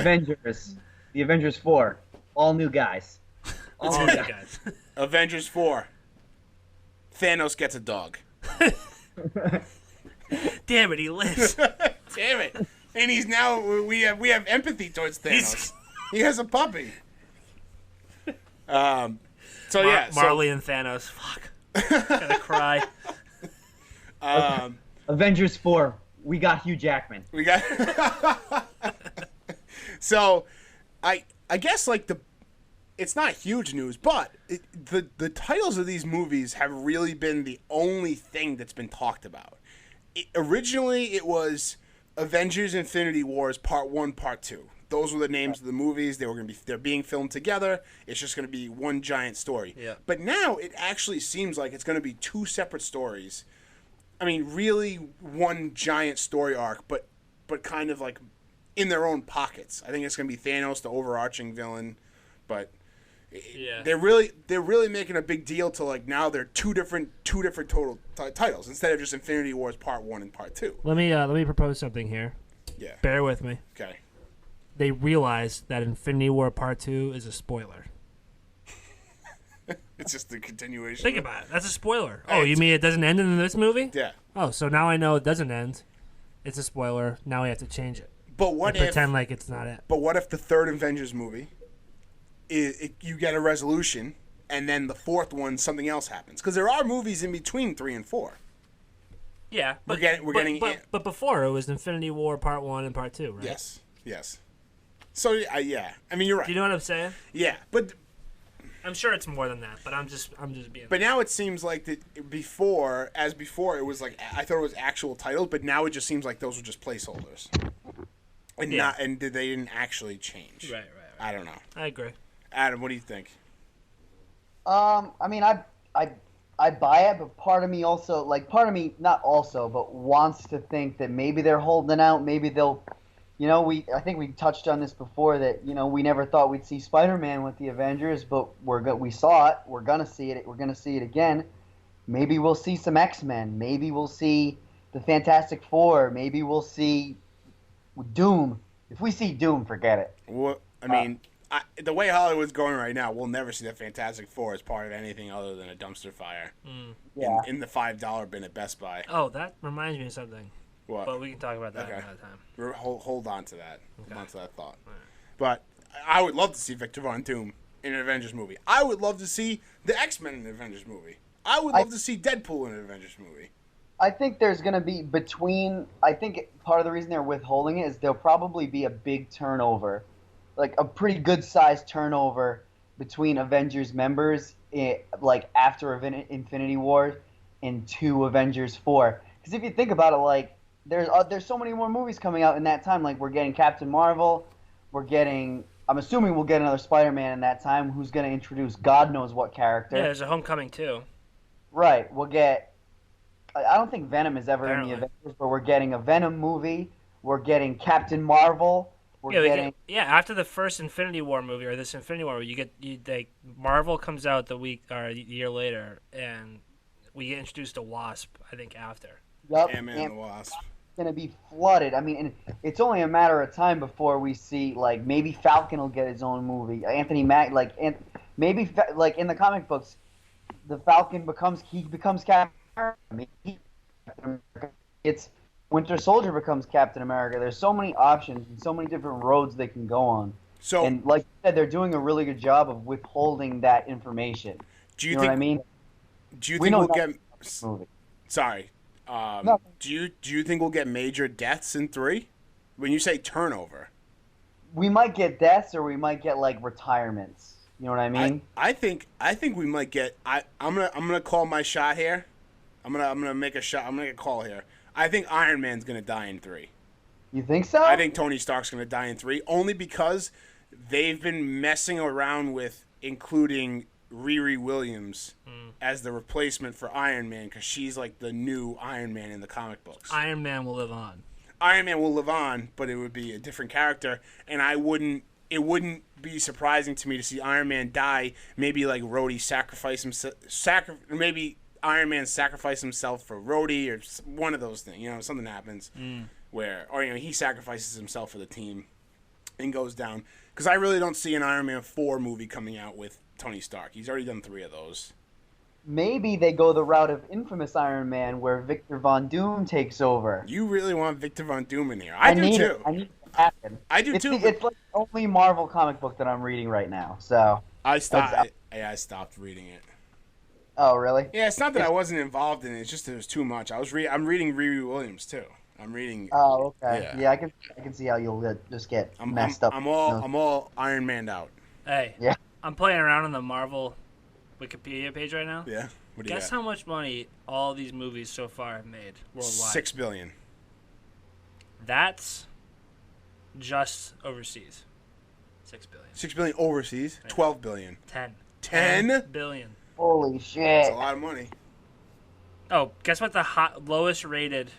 Speaker 6: Avengers 4, all new guys.
Speaker 5: All new guys.
Speaker 4: Avengers 4. Thanos gets a dog.
Speaker 5: Damn it, he lives.
Speaker 4: Damn it! And he's now we have empathy towards Thanos. He has a puppy.
Speaker 5: Marley and Thanos. Fuck. Gotta cry.
Speaker 6: Avengers 4, we got Hugh Jackman.
Speaker 4: We got. So, I guess like it's not huge news, but the titles of these movies have really been the only thing that's been talked about. Originally, it was Avengers: Infinity Wars Part 1, Part 2. Those were the names of the movies. They're being filmed together. It's just going to be one giant story.
Speaker 5: Yeah.
Speaker 4: But now it actually seems like it's going to be two separate stories. I mean, really one giant story arc, but kind of like in their own pockets. I think it's going to be Thanos, the overarching villain, but
Speaker 5: Yeah.
Speaker 4: they're really making a big deal to like now they're two different total titles instead of just Infinity Wars Part 1 and Part 2.
Speaker 5: Let me propose something here.
Speaker 4: Yeah.
Speaker 5: Bear with me.
Speaker 4: Okay.
Speaker 5: They realize that Infinity War Part 2 is a spoiler.
Speaker 4: It's just the continuation.
Speaker 5: Think about it. That's a spoiler.
Speaker 4: Hey,
Speaker 5: Oh, you mean it doesn't end in this movie?
Speaker 4: Yeah.
Speaker 5: Oh, so now I know it doesn't end. It's a spoiler. Now we have to change it.
Speaker 4: But what
Speaker 5: And
Speaker 4: if
Speaker 5: pretend like it's not it.
Speaker 4: But what if the third Avengers movie you get a resolution and then the fourth one something else happens? Because there are movies in between 3 and 4.
Speaker 5: Yeah, but but before it was Infinity War Part 1 and Part 2, right?
Speaker 4: Yes. So yeah, I mean you're right.
Speaker 5: Do you know what I'm saying?
Speaker 4: Yeah, but
Speaker 5: I'm sure it's more than that, but I'm just being.
Speaker 4: But now it seems like that before it was like I thought it was actual titles, but now it just seems like those were just placeholders, and they didn't actually change.
Speaker 5: Right.
Speaker 4: I don't know.
Speaker 5: I agree.
Speaker 4: Adam, what do you think?
Speaker 6: I mean, I buy it, but part of me not also, but wants to think that maybe they're holding out. Maybe they'll, I think we touched on this before that we never thought we'd see Spider-Man with the Avengers, but we saw it. We're gonna see it. We're gonna see it again. Maybe we'll see some X-Men. Maybe we'll see the Fantastic Four. Maybe we'll see Doom. If we see Doom, forget it.
Speaker 4: Well, I mean. The way Hollywood's going right now, we'll never see the Fantastic Four as part of anything other than a dumpster fire in the $5 bin at Best Buy.
Speaker 5: Oh, that reminds me of something.
Speaker 4: What?
Speaker 5: But we can talk about that another time.
Speaker 4: Hold on to that.
Speaker 5: Okay.
Speaker 4: Hold on to that thought.
Speaker 5: Right.
Speaker 4: But I would love to see Victor Von Doom in an Avengers movie. I would love to see the X-Men in an Avengers movie. I would love to see Deadpool in an Avengers movie.
Speaker 6: I think there's going to be I think part of the reason they're withholding it is there'll probably be a big turnover. Like a pretty good sized turnover between Avengers members, like after Infinity War and 2 Avengers 4. Because if you think about it, like there's so many more movies coming out in that time. Like we're getting Captain Marvel, I'm assuming we'll get another Spider-Man in that time. Who's going to introduce God knows what character?
Speaker 5: Yeah, there's a Homecoming too.
Speaker 6: Right, we'll get. I don't think Venom is ever in the Avengers, but we're getting a Venom movie. We're getting Captain Marvel.
Speaker 5: After the first Infinity War movie or this Infinity War, Marvel comes out the year later, and we get introduced to Wasp. I think after.
Speaker 6: Yep.
Speaker 4: Ant-Man and the Wasp.
Speaker 6: It's gonna be flooded. I mean, and it's only a matter of time before we see maybe Falcon will get his own movie. Maybe in the comic books, the Falcon becomes Captain It's Winter Soldier becomes Captain America. There's so many options and so many different roads they can go on.
Speaker 4: So,
Speaker 6: and like you said, they're doing a really good job of withholding that information.
Speaker 4: do you
Speaker 6: know
Speaker 4: think?
Speaker 6: what I mean?
Speaker 4: Do you
Speaker 6: We
Speaker 4: think
Speaker 6: know
Speaker 4: we'll get?
Speaker 6: nothing about this movie.
Speaker 4: Sorry.
Speaker 6: No.
Speaker 4: Do you think we'll get major deaths in 3? When you say turnover,
Speaker 6: We might get deaths or we might get like retirements. You know what I mean?
Speaker 4: I think we might get. I'm gonna call my shot here. I'm gonna make a shot. I'm gonna make a call here. I think Iron Man's gonna die in 3.
Speaker 6: You think so?
Speaker 4: I think Tony Stark's gonna die in 3 only because they've been messing around with including Riri Williams as the replacement for Iron Man because she's like the new Iron Man in the comic books.
Speaker 5: Iron Man will live on.
Speaker 4: Iron Man will live on, but it would be a different character, and it wouldn't be surprising to me to see Iron Man die. Maybe like Rhodey sacrifice himself. Maybe Iron Man sacrifice himself for Rhodey or one of those things. You know, something happens where, or he sacrifices himself for the team and goes down. Because I really don't see an Iron Man 4 movie coming out with Tony Stark. He's already done 3 of those.
Speaker 6: Maybe they go the route of Infamous Iron Man, where Victor Von Doom takes over.
Speaker 4: You really want Victor Von Doom in here? I do too.
Speaker 6: I need it to happen.
Speaker 4: I do too.
Speaker 6: It's like the only Marvel comic book that I'm reading right now. So
Speaker 4: I stopped reading it.
Speaker 6: Oh, really?
Speaker 4: Yeah, it's not that I wasn't involved in it. It's just it was too much. I'm reading Riri Williams too. I'm reading.
Speaker 6: Oh, okay.
Speaker 4: Yeah.
Speaker 6: Yeah, I can see how you'll just get messed up.
Speaker 4: I'm all Iron Man'd out.
Speaker 5: Hey,
Speaker 6: Yeah.
Speaker 5: I'm playing around on the Marvel Wikipedia page right now.
Speaker 4: Yeah. What do you
Speaker 5: Guess
Speaker 4: got?
Speaker 5: how much money all these movies so far have made worldwide?
Speaker 4: $6 billion.
Speaker 5: That's just overseas. $6 billion.
Speaker 4: $6 billion overseas.
Speaker 5: Yeah.
Speaker 4: $12 billion.
Speaker 5: 10.
Speaker 4: 10
Speaker 5: billion.
Speaker 6: Holy shit!
Speaker 4: That's a lot of money.
Speaker 5: Oh, guess what the lowest rated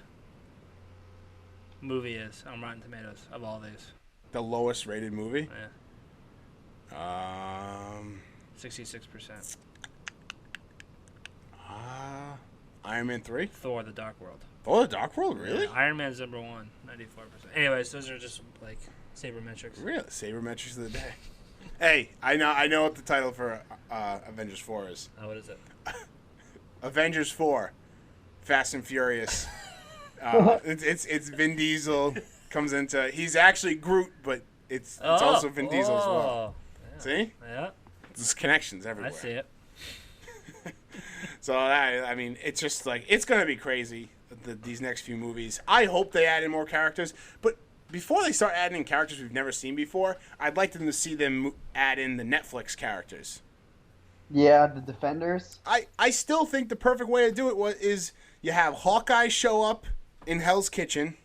Speaker 5: movie is on Rotten Tomatoes of all these?
Speaker 4: The lowest rated movie.
Speaker 5: Yeah. 66%.
Speaker 4: Iron Man 3.
Speaker 5: Thor: The Dark World.
Speaker 4: Oh, the Dark World, really?
Speaker 5: Yeah, Iron Man's number 1, 94%. Anyways, those are just like sabermetrics.
Speaker 4: Really? Sabermetrics of the day. Hey, I know what the title for Avengers 4 is.
Speaker 5: Oh, what is it?
Speaker 4: Avengers 4, Fast and Furious. It's Vin Diesel comes into. He's actually Groot, but it's also Vin Diesel as well.
Speaker 5: Yeah.
Speaker 4: See?
Speaker 5: Yeah,
Speaker 4: There's connections everywhere.
Speaker 5: I see it.
Speaker 4: So I mean, it's just like it's gonna be crazy. These next few movies. I hope they add in more characters, but before they start adding in characters we've never seen before, I'd like them to see them add in the Netflix characters.
Speaker 6: Yeah, the Defenders.
Speaker 4: I still think the perfect way to do it is you have Hawkeye show up in Hell's Kitchen.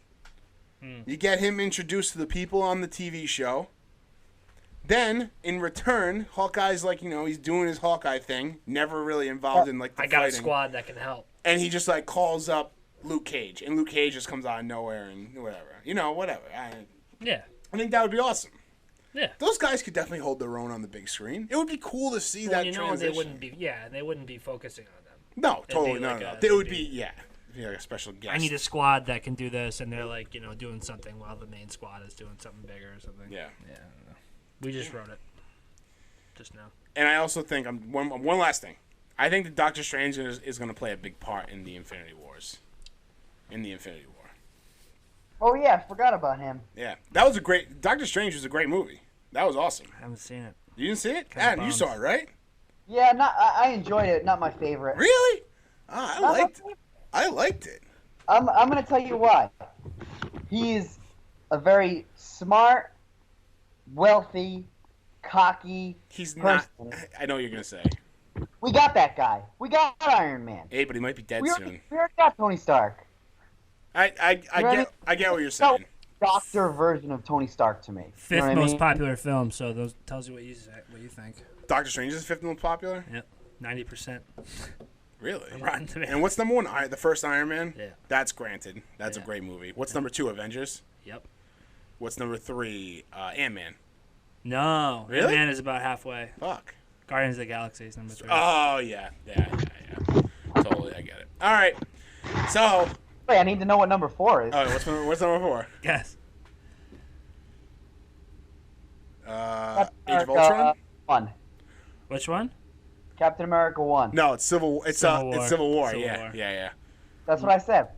Speaker 4: You get him introduced to the people on the TV show. Then, in return, Hawkeye's like, he's doing his Hawkeye thing, never really involved in like the
Speaker 5: I got
Speaker 4: fighting.
Speaker 5: a squad that can help.
Speaker 4: And he just like calls up Luke Cage, and Luke Cage just comes out of nowhere and whatever. Whatever.
Speaker 5: Yeah.
Speaker 4: I think that would be awesome.
Speaker 5: Yeah.
Speaker 4: Those guys could definitely hold their own on the big screen. It would be cool to see that transition.
Speaker 5: They wouldn't be. Yeah, they wouldn't be focusing on them.
Speaker 4: No, totally
Speaker 5: be
Speaker 4: no,
Speaker 5: like
Speaker 4: no.
Speaker 5: a-
Speaker 4: They would
Speaker 5: they'd
Speaker 4: be,
Speaker 5: be-
Speaker 4: yeah. Be like a special guest.
Speaker 5: I need a squad that can do this, and they're like, doing something while the main squad is doing something bigger or something.
Speaker 4: Yeah.
Speaker 5: Yeah, I don't know. We just wrote it. Just now.
Speaker 4: And I also think one last thing. I think that Doctor Strange is going to play a big part in the Infinity Wars.
Speaker 6: Oh yeah, I forgot about him.
Speaker 4: Yeah, that was a great. Doctor Strange was a great movie. That was awesome.
Speaker 5: I haven't seen it.
Speaker 4: You didn't see it?
Speaker 5: Kinda
Speaker 4: Adam, you
Speaker 5: bummed.
Speaker 4: saw it, right?
Speaker 6: Yeah, I enjoyed it. Not my favorite.
Speaker 4: Really?
Speaker 6: Not
Speaker 4: I
Speaker 6: my
Speaker 4: liked.
Speaker 6: favorite.
Speaker 4: I liked it.
Speaker 6: I'm gonna tell you why. He's a very smart, wealthy, cocky
Speaker 4: He's not.
Speaker 6: person.
Speaker 4: I know what you're gonna say.
Speaker 6: We got that guy. We got Iron Man.
Speaker 4: Hey, but he might be dead
Speaker 6: We
Speaker 4: soon.
Speaker 6: already got Tony Stark.
Speaker 4: I get what you're saying.
Speaker 6: Doctor version of Tony Stark to me. You
Speaker 5: Fifth
Speaker 6: know what I
Speaker 5: most
Speaker 6: mean?
Speaker 5: popular film, so those tells you what you think.
Speaker 4: Doctor Strange is the fifth most popular.
Speaker 5: Yep, 90%.
Speaker 4: Really?
Speaker 5: Rotten Tomatoes.
Speaker 4: And what's number one? The first Iron Man.
Speaker 5: Yeah.
Speaker 4: That's granted. That's a
Speaker 5: Yeah.
Speaker 4: great movie. What's number two? Avengers.
Speaker 5: Yep.
Speaker 4: What's number three? Ant-Man.
Speaker 5: No,
Speaker 4: Really?
Speaker 5: Ant-Man is about halfway.
Speaker 4: Fuck.
Speaker 5: Guardians of the Galaxy is number 3.
Speaker 4: Oh yeah. Totally, I get it. All right. So,
Speaker 6: Wait, I need to know what number 4 is.
Speaker 4: what's number four?
Speaker 5: Guess.
Speaker 4: Age of Ultron.
Speaker 6: 1.
Speaker 5: Which one?
Speaker 6: Captain America 1.
Speaker 4: No, it's Civil War. It's
Speaker 5: Civil War.
Speaker 4: Civil War.
Speaker 5: Civil
Speaker 4: Yeah,
Speaker 5: War.
Speaker 4: yeah.
Speaker 6: That's what I said.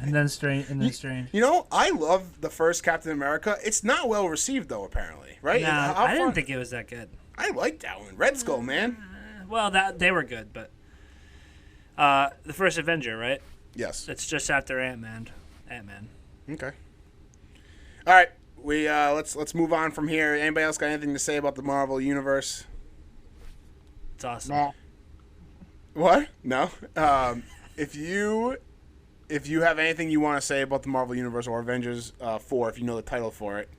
Speaker 5: And then Strange.
Speaker 4: You know, I love the first Captain America. It's not well received though, apparently, right?
Speaker 5: Nah, I didn't think it was that good.
Speaker 4: I liked that one. Red Skull, man.
Speaker 5: Well, they were good, but the first Avenger, right?
Speaker 4: Yes.
Speaker 5: It's just after Ant-Man.
Speaker 4: Okay. All right, we let's move on from here. Anybody else got anything to say about the Marvel Universe?
Speaker 5: It's awesome.
Speaker 6: Nah.
Speaker 4: What? No. If you have anything you want to say about the Marvel Universe or Avengers 4, if you know the title for it,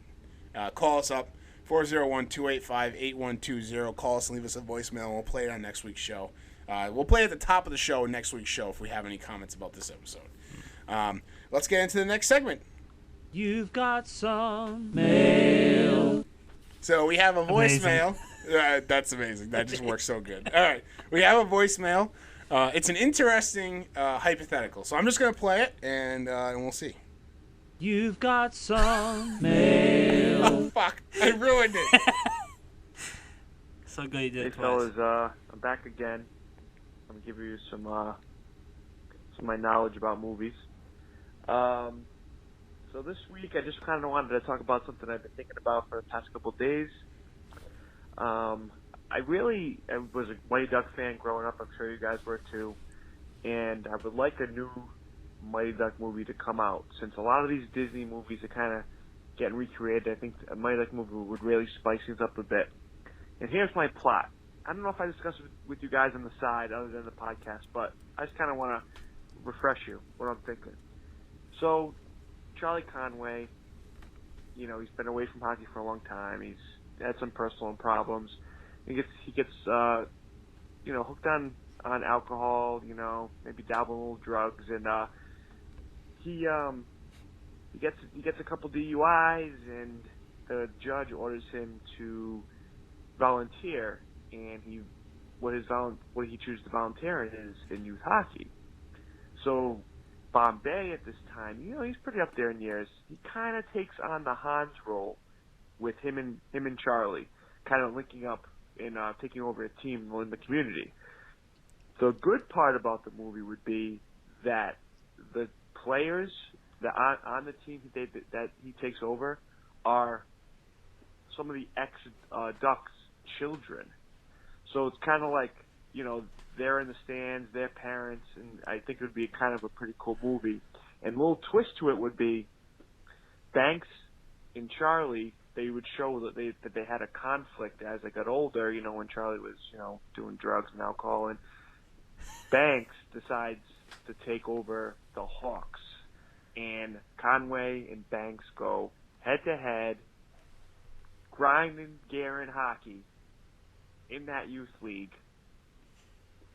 Speaker 4: call us up 401-285-8120. Call us and leave us a voicemail, and we'll play it on next week's show. We'll play it at the top of the show next week's show if we have any comments about this episode. Let's get into the next segment.
Speaker 5: You've got some mail.
Speaker 4: So we have a voicemail. That's amazing. That just works so good. All right. We have a voicemail. It's an interesting hypothetical. So I'm just going to play it, and we'll see.
Speaker 5: You've got some mail.
Speaker 4: Oh, fuck. I ruined it.
Speaker 5: So good you did it
Speaker 7: Hey,
Speaker 5: twice.
Speaker 7: fellas, I'm back again. I'm going to give you some of my knowledge about movies. So this week, I just kind of wanted to talk about something I've been thinking about for the past couple of days. I was a Mighty Duck fan growing up. I'm sure you guys were too. And I would like a new Mighty Duck movie to come out. Since a lot of these Disney movies are kind of getting recreated, I think a Mighty Duck movie would really spice things up a bit. And here's my plot. I don't know if I discussed it with you guys on the side other than the podcast, but I just kind of want to refresh you what I'm thinking. So, Charlie Conway, he's been away from hockey for a long time. He's had some personal problems. He gets hooked on alcohol, maybe dabble in little drugs, and he gets a couple DUIs, and the judge orders him to volunteer, and what he chooses to volunteer is in youth hockey. So Bombay at this time, he's pretty up there in years. He kind of takes on the Hans role with him and Charlie, kind of linking up and taking over a team in the community. The good part about the movie would be that the players that on the team that he takes over are some of the ex-Ducks children. So it's kind of like, they're in the stands, their parents, and I think it would be kind of a pretty cool movie. And a little twist to it would be Banks and Charlie, they would show that they had a conflict as they got older, when Charlie was, doing drugs and alcohol, and Banks decides to take over the Hawks. And Conway and Banks go head-to-head, grinding gear in hockey in that youth league,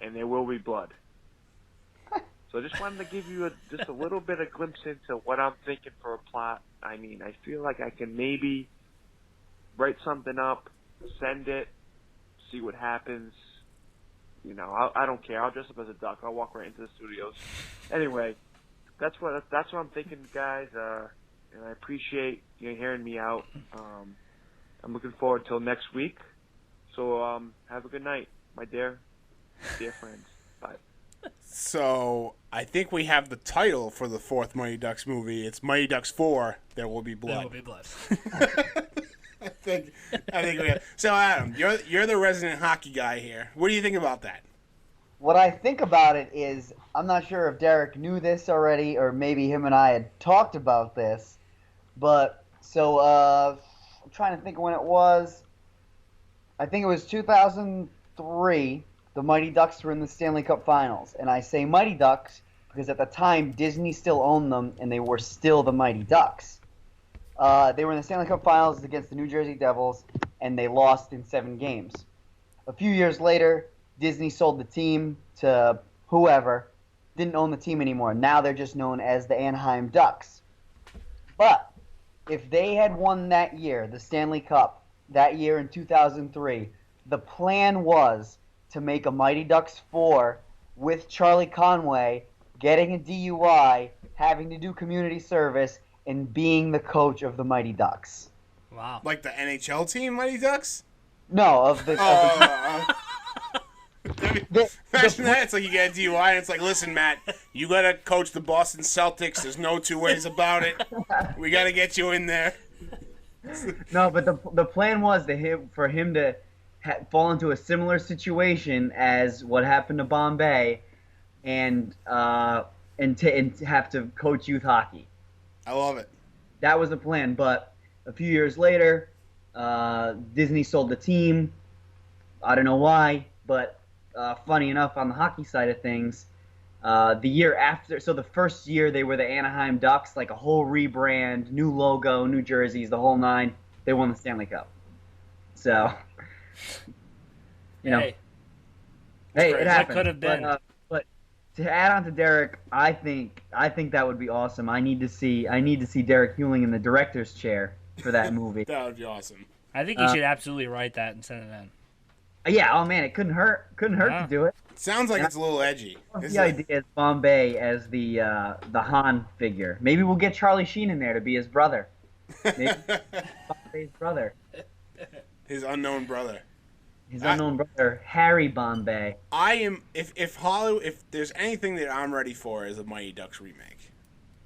Speaker 7: and there will be blood. So I just wanted to give you just a little bit of glimpse into what I'm thinking for a plot. I mean, I feel like I can maybe write something up, send it, see what happens. I don't care. I'll dress up as a duck. I'll walk right into the studios. Anyway, that's what I'm thinking, guys. And I appreciate you hearing me out. I'm looking forward till next week. So have a good night, my dear friends. Bye.
Speaker 4: So I think we have the title for the fourth Mighty Ducks movie. It's Mighty Ducks 4, There Will Be Blood.
Speaker 5: There will be blood.
Speaker 4: I think we have. So Adam, you're the resident hockey guy here. What do you think about that?
Speaker 6: What I think about it is, I'm not sure if Derek knew this already, or maybe him and I had talked about this, but so I'm trying to think when it was. I think it was 2003. The Mighty Ducks were in the Stanley Cup Finals, and I say Mighty Ducks because at the time Disney still owned them, and they were still the Mighty Ducks. They were in the Stanley Cup Finals against the New Jersey Devils, and they lost in 7 games. A few years later, Disney sold the team to whoever, didn't own the team anymore. Now they're just known as the Anaheim Ducks. But if they had won that year, the Stanley Cup, that year in 2003, the plan was to make a Mighty Ducks 4 with Charlie Conway getting a DUI, having to do community service, and being the coach of the Mighty Ducks.
Speaker 5: Wow.
Speaker 4: Like the NHL team, Mighty Ducks?
Speaker 6: No, of the
Speaker 4: Imagine that. It's like you get a DUI, and it's like, listen, Matt, you got to coach the Boston Celtics. There's no two ways about it. We got to get you in there.
Speaker 6: No, but the plan was for him to fall into a similar situation as what happened to Bombay, and have to coach youth hockey.
Speaker 4: I love it.
Speaker 6: That was the plan, but a few years later, Disney sold the team. I don't know why, but funny enough, on the hockey side of things, the year after, so the first year they were the Anaheim Ducks, like a whole rebrand, new logo, new jerseys, the whole nine. They won the Stanley Cup. So, hey, it happened.
Speaker 5: That could have been.
Speaker 6: But to add on to Derek, I think that would be awesome. I need to see Derek Hewling in the director's chair for that movie.
Speaker 4: That would be awesome.
Speaker 5: I think you should absolutely write that and send it in.
Speaker 6: Yeah, oh man, it couldn't hurt to do it.
Speaker 4: Sounds like it's a little edgy.
Speaker 6: The idea is Bombay as the Han figure. Maybe we'll get Charlie Sheen in there to be his brother. Maybe Bombay's brother.
Speaker 4: His unknown brother.
Speaker 6: His unknown brother, Harry Bombay.
Speaker 4: I am if Hollywood, if there's anything that I'm ready for is a Mighty Ducks remake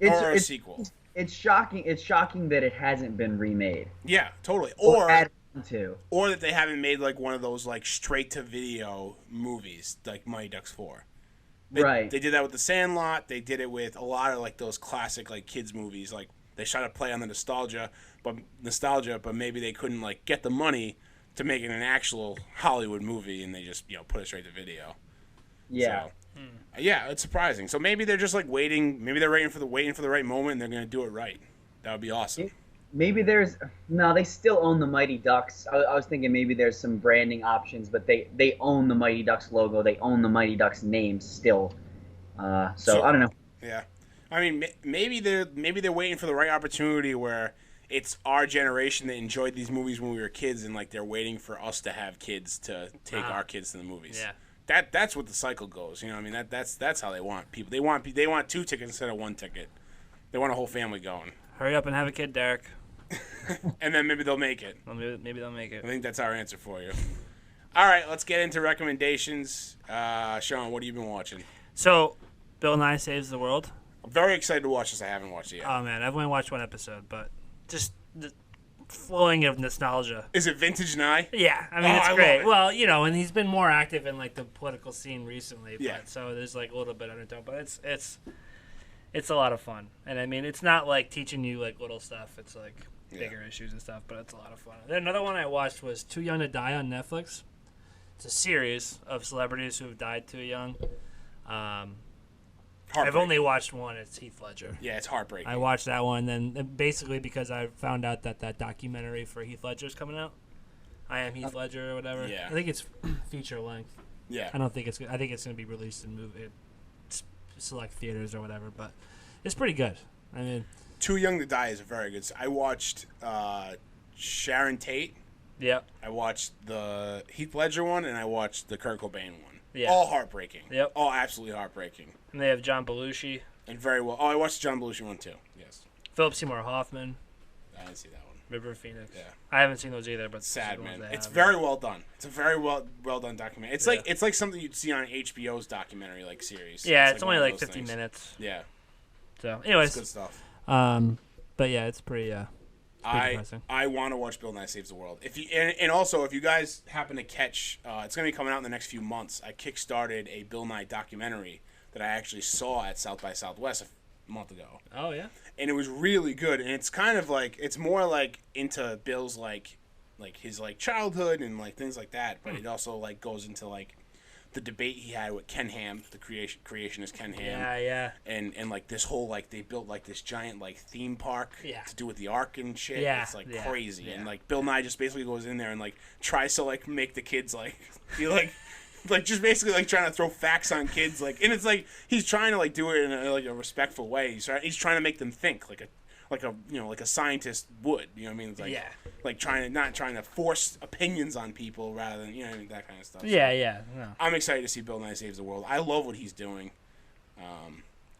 Speaker 4: or a sequel.
Speaker 6: It's shocking. It's shocking that it hasn't been remade.
Speaker 4: Yeah, totally.
Speaker 6: Or
Speaker 4: that they haven't made like one of those like straight to video movies like Mighty Ducks 4. They did that with The Sandlot. They did it with a lot of like those classic like kids movies. Like they tried to play on the nostalgia, but maybe they couldn't like get the money to make it an actual Hollywood movie, and they just put it straight to video.
Speaker 6: Yeah.
Speaker 4: So, yeah, it's surprising. So maybe they're just like waiting. Maybe they're waiting for the right moment, and they're going to do it right. That would be awesome.
Speaker 6: Maybe they still own the Mighty Ducks. I was thinking maybe there's some branding options, but they own the Mighty Ducks logo. They own the Mighty Ducks name still. So I don't know.
Speaker 4: Yeah, I mean maybe they're waiting for the right opportunity where it's our generation that enjoyed these movies when we were kids, and like they're waiting for us to have kids to take our kids to the movies. Yeah, that's what the cycle goes. I mean that's how they want people. They want 2 tickets instead of 1 ticket. They want a whole family going.
Speaker 5: Hurry up and have a kid, Derek.
Speaker 4: And then maybe they'll make it.
Speaker 5: Well, maybe they'll make it.
Speaker 4: I think that's our answer for you. All right, let's get into recommendations. Sean, what have you been watching?
Speaker 5: So, Bill Nye Saves the World.
Speaker 4: I'm very excited to watch this. I haven't watched it yet.
Speaker 5: Oh, man. I've only watched 1 episode, but just the flowing of nostalgia.
Speaker 4: Is it vintage Nye?
Speaker 5: Yeah. I mean, it's great. Well, and he's been more active in, like, the political scene recently.
Speaker 4: Yeah.
Speaker 5: So there's, like, a little bit undertone. But it's a lot of fun. And, I mean, it's not, like, teaching you, like, little stuff. It's, like, bigger issues and stuff. But it's a lot of fun. Then another one I watched was Too Young to Die on Netflix. It's a series of celebrities who have died too young. I've only watched one. It's Heath Ledger.
Speaker 4: Yeah, it's heartbreaking.
Speaker 5: I watched that one, then basically because I found out that documentary for Heath Ledger is coming out. I Am Heath Ledger or whatever.
Speaker 4: Yeah.
Speaker 5: I think it's feature length.
Speaker 4: Yeah.
Speaker 5: I think it's going to be released in select theaters or whatever, but it's pretty good. I mean,
Speaker 4: Too Young to Die is a very good. I watched Sharon Tate.
Speaker 5: Yep.
Speaker 4: I watched the Heath Ledger one, and I watched the Kurt Cobain one.
Speaker 5: Yeah.
Speaker 4: All heartbreaking.
Speaker 5: Yep.
Speaker 4: All absolutely heartbreaking.
Speaker 5: And they have John Belushi.
Speaker 4: And very well. Oh, I watched the John Belushi one too. Yes.
Speaker 5: Philip Seymour Hoffman.
Speaker 4: I didn't see that one.
Speaker 5: River Phoenix.
Speaker 4: Yeah.
Speaker 5: I haven't seen those either, but
Speaker 4: sad, man. It's very well done. It's a very well done documentary. It's like something you'd see on HBO's documentary like series.
Speaker 5: Yeah, it's only like 50 minutes.
Speaker 4: Yeah.
Speaker 5: So, anyways,
Speaker 4: it's good stuff.
Speaker 5: But yeah, it's pretty.
Speaker 4: I want to watch Bill Nye Saves the World. If you and also if you guys happen to catch, it's going to be coming out in the next few months. I kickstarted a Bill Nye documentary that I actually saw at South by Southwest a month ago.
Speaker 5: Oh yeah.
Speaker 4: And it was really good. And it's kind of like it's more like into Bill's like his like childhood and like things like that. But it also like goes into like the debate he had with Ken Ham, the creationist Ken Ham.
Speaker 5: Yeah.
Speaker 4: And like this whole like they built like this giant like theme park to do with the Ark and shit.
Speaker 5: Yeah.
Speaker 4: It's like crazy. Yeah. And like Bill Nye just basically goes in there and like tries to like make the kids like he like just basically like trying to throw facts on kids like, and it's like he's trying to like do it in a respectful way. He's trying to make them think like a scientist would, you know what I mean? It's like, like not trying to force opinions on people rather than, that kind of stuff.
Speaker 5: Yeah. No.
Speaker 4: I'm excited to see Bill Nye Saves the World. I love what he's doing,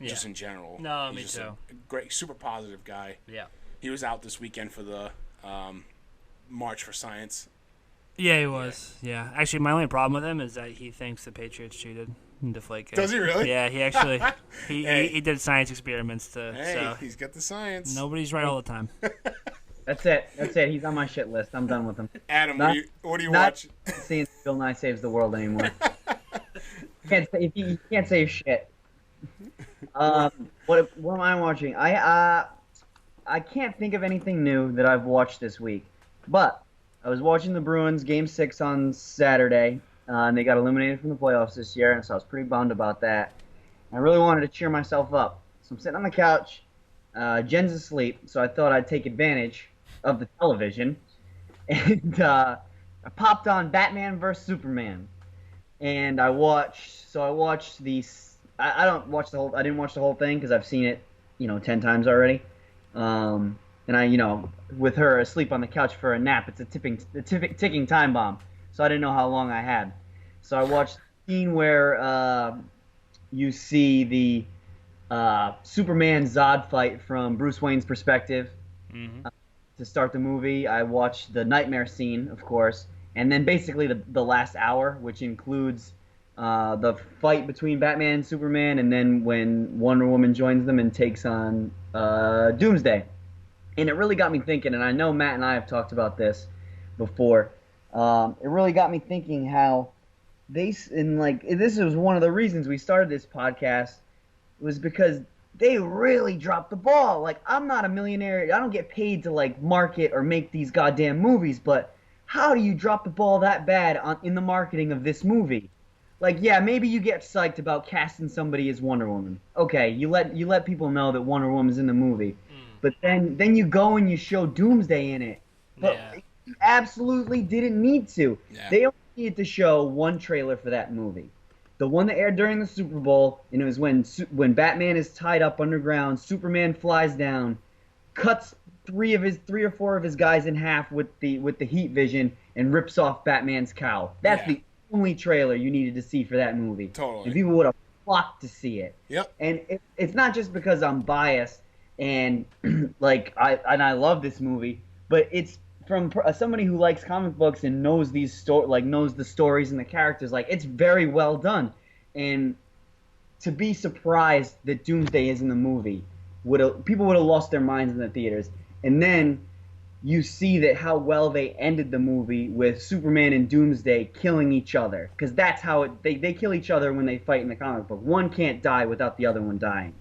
Speaker 4: just in general.
Speaker 5: No,
Speaker 4: he's
Speaker 5: me
Speaker 4: just
Speaker 5: too.
Speaker 4: A great, super positive guy.
Speaker 5: Yeah.
Speaker 4: He was out this weekend for the March for Science.
Speaker 5: Yeah, he was. Yeah. Actually, my only problem with him is that he thinks the Patriots cheated in Deflategate.
Speaker 4: Does he really?
Speaker 5: Yeah, he actually
Speaker 4: Hey.
Speaker 5: he did science experiments
Speaker 4: Hey,
Speaker 5: so
Speaker 4: he's got the science.
Speaker 5: nobody's right all the time.
Speaker 6: That's it. He's on my shit list. I'm done with him.
Speaker 4: Adam,
Speaker 6: Not-
Speaker 4: what do you
Speaker 6: not
Speaker 4: watch?
Speaker 6: seeing Bill Nye Saves the World anymore. He can't save shit. What am I watching? I can't think of anything new that I've watched this week, but I was watching the Bruins Game 6 on Saturday, and they got eliminated from the playoffs this year, and so I was pretty bummed about that. I really wanted to cheer myself up, so I'm sitting on the couch. Jen's asleep, so I thought I'd take advantage of the television, and I popped on Batman vs Superman, and I watched the. I didn't watch the whole thing because I've seen it, 10 times already. And I, with her asleep on the couch for a nap, it's a ticking time bomb. So I didn't know how long I had. So I watched the scene where you see the Superman Zod fight from Bruce Wayne's perspective. To start the movie, I watched the nightmare scene, of course, and then basically the last hour, which includes the fight between Batman and Superman, and then when Wonder Woman joins them and takes on Doomsday. And it really got me thinking, and I know Matt and I have talked about this before. It really got me thinking how this was one of the reasons we started this podcast, was because they really dropped the ball. Like, I'm not a millionaire. I don't get paid to market or make these goddamn movies, but how do you drop the ball that bad in the marketing of this movie? Yeah, maybe you get psyched about casting somebody as Wonder Woman. Okay, you let people know that Wonder Woman's in the movie. But then you go and you show Doomsday in it. But you absolutely didn't need to. Yeah. They only needed to show one trailer for that movie. The one that aired during the Super Bowl, and it was when Batman is tied up underground, Superman flies down, cuts three or four of his guys in half with the heat vision, and rips off Batman's cowl. That's the only trailer you needed to see for that movie.
Speaker 4: Totally.
Speaker 6: And people would have flocked to see it.
Speaker 4: Yep.
Speaker 6: And it's not just because I'm biased and I love this movie, but it's from somebody who likes comic books and knows knows the stories and the characters. It's very well done. And to be surprised that Doomsday is in the movie, people would have lost their minds in the theaters. And then you see that how well they ended the movie with Superman and Doomsday killing each other, because that's how they kill each other when they fight in the comic book. One can't die without the other one dying.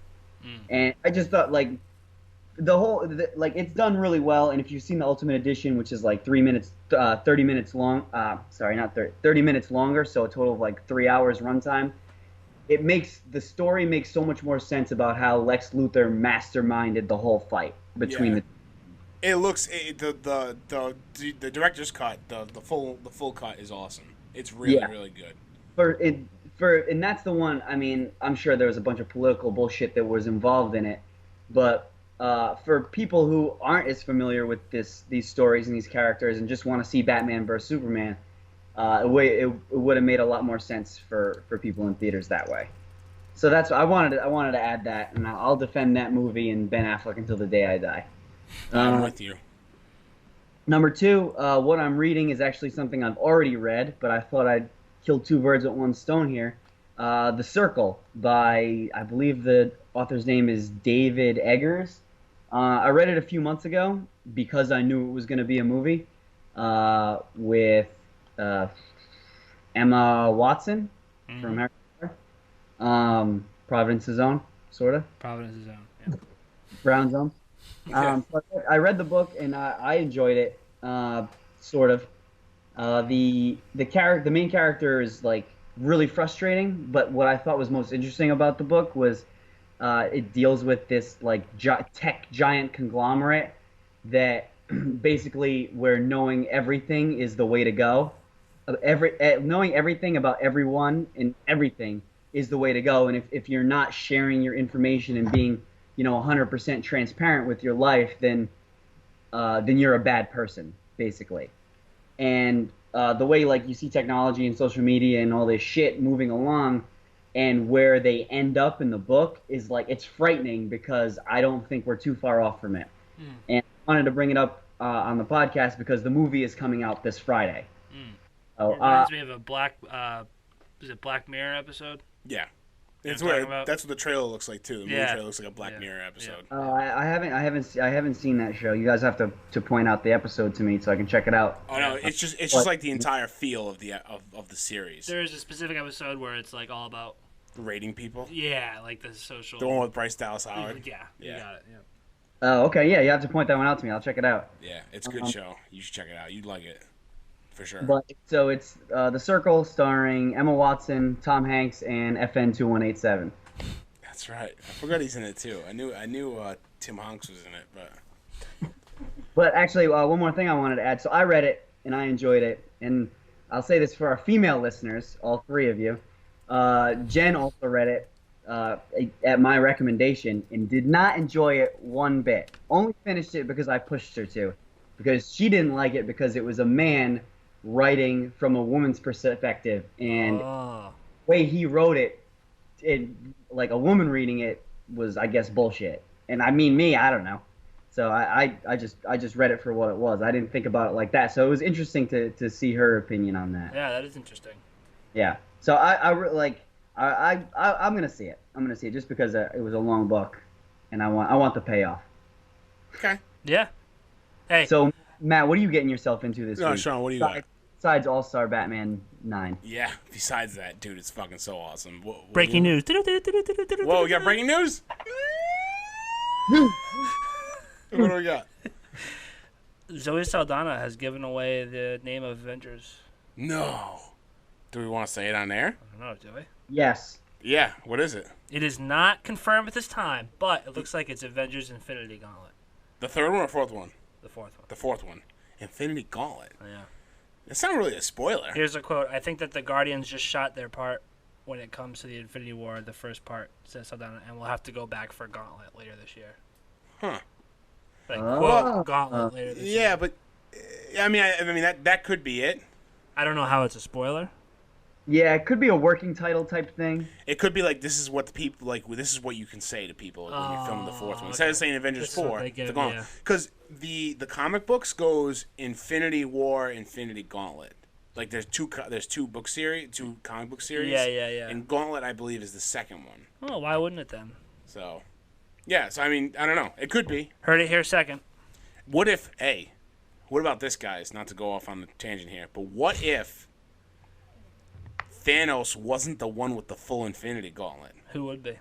Speaker 6: And I just thought it's done really well. And if you've seen the Ultimate Edition, which is 30 minutes long, 30 minutes longer, so a total of 3 hours runtime, the story makes so much more sense about how Lex Luthor masterminded the whole fight between the.
Speaker 4: It looks the director's cut, the full cut is awesome. It's really good.
Speaker 6: And that's the one. I mean, I'm sure there was a bunch of political bullshit that was involved in it, but for people who aren't as familiar with these stories and these characters and just want to see Batman vs Superman, it would have made a lot more sense for people in theaters that way. So that's I wanted to add that, and I'll defend that movie and Ben Affleck until the day I die.
Speaker 4: I'm with you.
Speaker 6: Number 2, what I'm reading is actually something I've already read, but I thought I'd kill two birds with one stone here. The Circle by, I believe the author's name is David Eggers. I read it a few months ago because I knew it was going to be a movie with Emma Watson from Harry Potter. Providence's Own, sort of.
Speaker 5: Providence's Own, yeah.
Speaker 6: Brown Zone. But I read the book and I enjoyed it, sort of. The main character is really frustrating, but what I thought was most interesting about the book was it deals with this tech giant conglomerate that basically where knowing everything is the way to go. Knowing everything about everyone and everything is the way to go, and if you're not sharing your information and being 100% transparent with your life, then you're a bad person, basically. And the way you see technology and social media and all this shit moving along, and where they end up in the book is it's frightening, because I don't think we're too far off from it. And I wanted to bring it up on the podcast because the movie is coming out this Friday. Oh,
Speaker 5: Reminds me of a is it Black Mirror episode?
Speaker 4: Yeah. That's
Speaker 5: what I'm talking
Speaker 4: what
Speaker 5: about?
Speaker 4: that's what the trailer looks like too. The movie
Speaker 5: Yeah.
Speaker 4: trailer looks like a Black
Speaker 5: Yeah.
Speaker 4: Mirror episode.
Speaker 6: I haven't seen that show. You guys have to point out the episode to me so I can check it out.
Speaker 4: Oh no, it's just like the entire feel of the series.
Speaker 5: There is a specific episode where it's like all about
Speaker 4: Rating people.
Speaker 5: like the social.
Speaker 4: The one with Bryce Dallas Howard.
Speaker 5: Yeah, you
Speaker 4: Yeah.
Speaker 5: got it. Yeah.
Speaker 6: Oh, okay, yeah, you have to point that one out to me. I'll check it out.
Speaker 4: Yeah, it's a good show. You should check it out. You'd like it. For sure.
Speaker 6: But so it's The Circle, starring Emma Watson, Tom Hanks, and FN 2187.
Speaker 4: That's right. I forgot he's in it too. I knew Tim Hanks was in it, but
Speaker 6: But actually, one more thing I wanted to add. So I read it and I enjoyed it, and I'll say this for our female listeners, all three of you. Jen also read it at my recommendation and did not enjoy it one bit. Only finished it because I pushed her to, because she didn't like it because it was a man writing from a woman's perspective, and the way he wrote it, like a woman reading it was, I guess, bullshit. And I mean, me, I don't know. So I just read it for what it was. I didn't think about it like that. So it was interesting to see her opinion on that.
Speaker 5: Yeah, that is interesting.
Speaker 6: Yeah. So I'm gonna see it. I'm gonna see it just because it was a long book, and I want the payoff.
Speaker 4: okay.
Speaker 5: Yeah. Hey.
Speaker 6: So Matt, what are you getting yourself into this
Speaker 4: No,
Speaker 6: week?
Speaker 4: Sean, what do you got?
Speaker 6: Besides All-Star Batman 9.
Speaker 4: Yeah. Besides that, dude, it's fucking so awesome.
Speaker 5: Breaking news.
Speaker 4: Whoa, we got breaking news. What do we got?
Speaker 5: Zoe Saldana has given away the name of Avengers.
Speaker 4: No. Do we want to say it on air?
Speaker 5: I don't know, do we?
Speaker 6: Yes.
Speaker 4: Yeah. What is it?
Speaker 5: It is not confirmed at this time, but it looks like it's Avengers Infinity Gauntlet.
Speaker 4: The third one or fourth one?
Speaker 5: The fourth one.
Speaker 4: The fourth one. Infinity Gauntlet.
Speaker 5: Yeah.
Speaker 4: It's not really a spoiler.
Speaker 5: Here's a quote. I think that the Guardians just shot their part when it comes to the Infinity War, the first part, says Saldana, and we'll have to go back for Gauntlet later this year.
Speaker 4: Huh.
Speaker 5: Like, quote, Gauntlet later this year.
Speaker 4: Yeah, but I mean, that could be it.
Speaker 5: I don't know how it's a spoiler.
Speaker 6: Yeah, it could be a working title type thing.
Speaker 4: It could be like, this is what the people like. This is what you can say to people when you're filming the fourth one. Instead of saying Avengers
Speaker 5: This is what
Speaker 4: 4,
Speaker 5: they give,
Speaker 4: the Gauntlet.
Speaker 5: yeah.
Speaker 4: Because the comic books goes Infinity War, Infinity Gauntlet. Like there's two book series, two comic book series.
Speaker 5: Yeah.
Speaker 4: And Gauntlet, I believe, is the second one.
Speaker 5: Oh, why wouldn't it then?
Speaker 4: So, yeah. So I mean, I don't know. It could be.
Speaker 5: Heard it here second.
Speaker 4: What if? Hey, what about this, guys? Not to go off on the tangent here, but what if Thanos wasn't the one with the full Infinity Gauntlet?
Speaker 5: Who would be?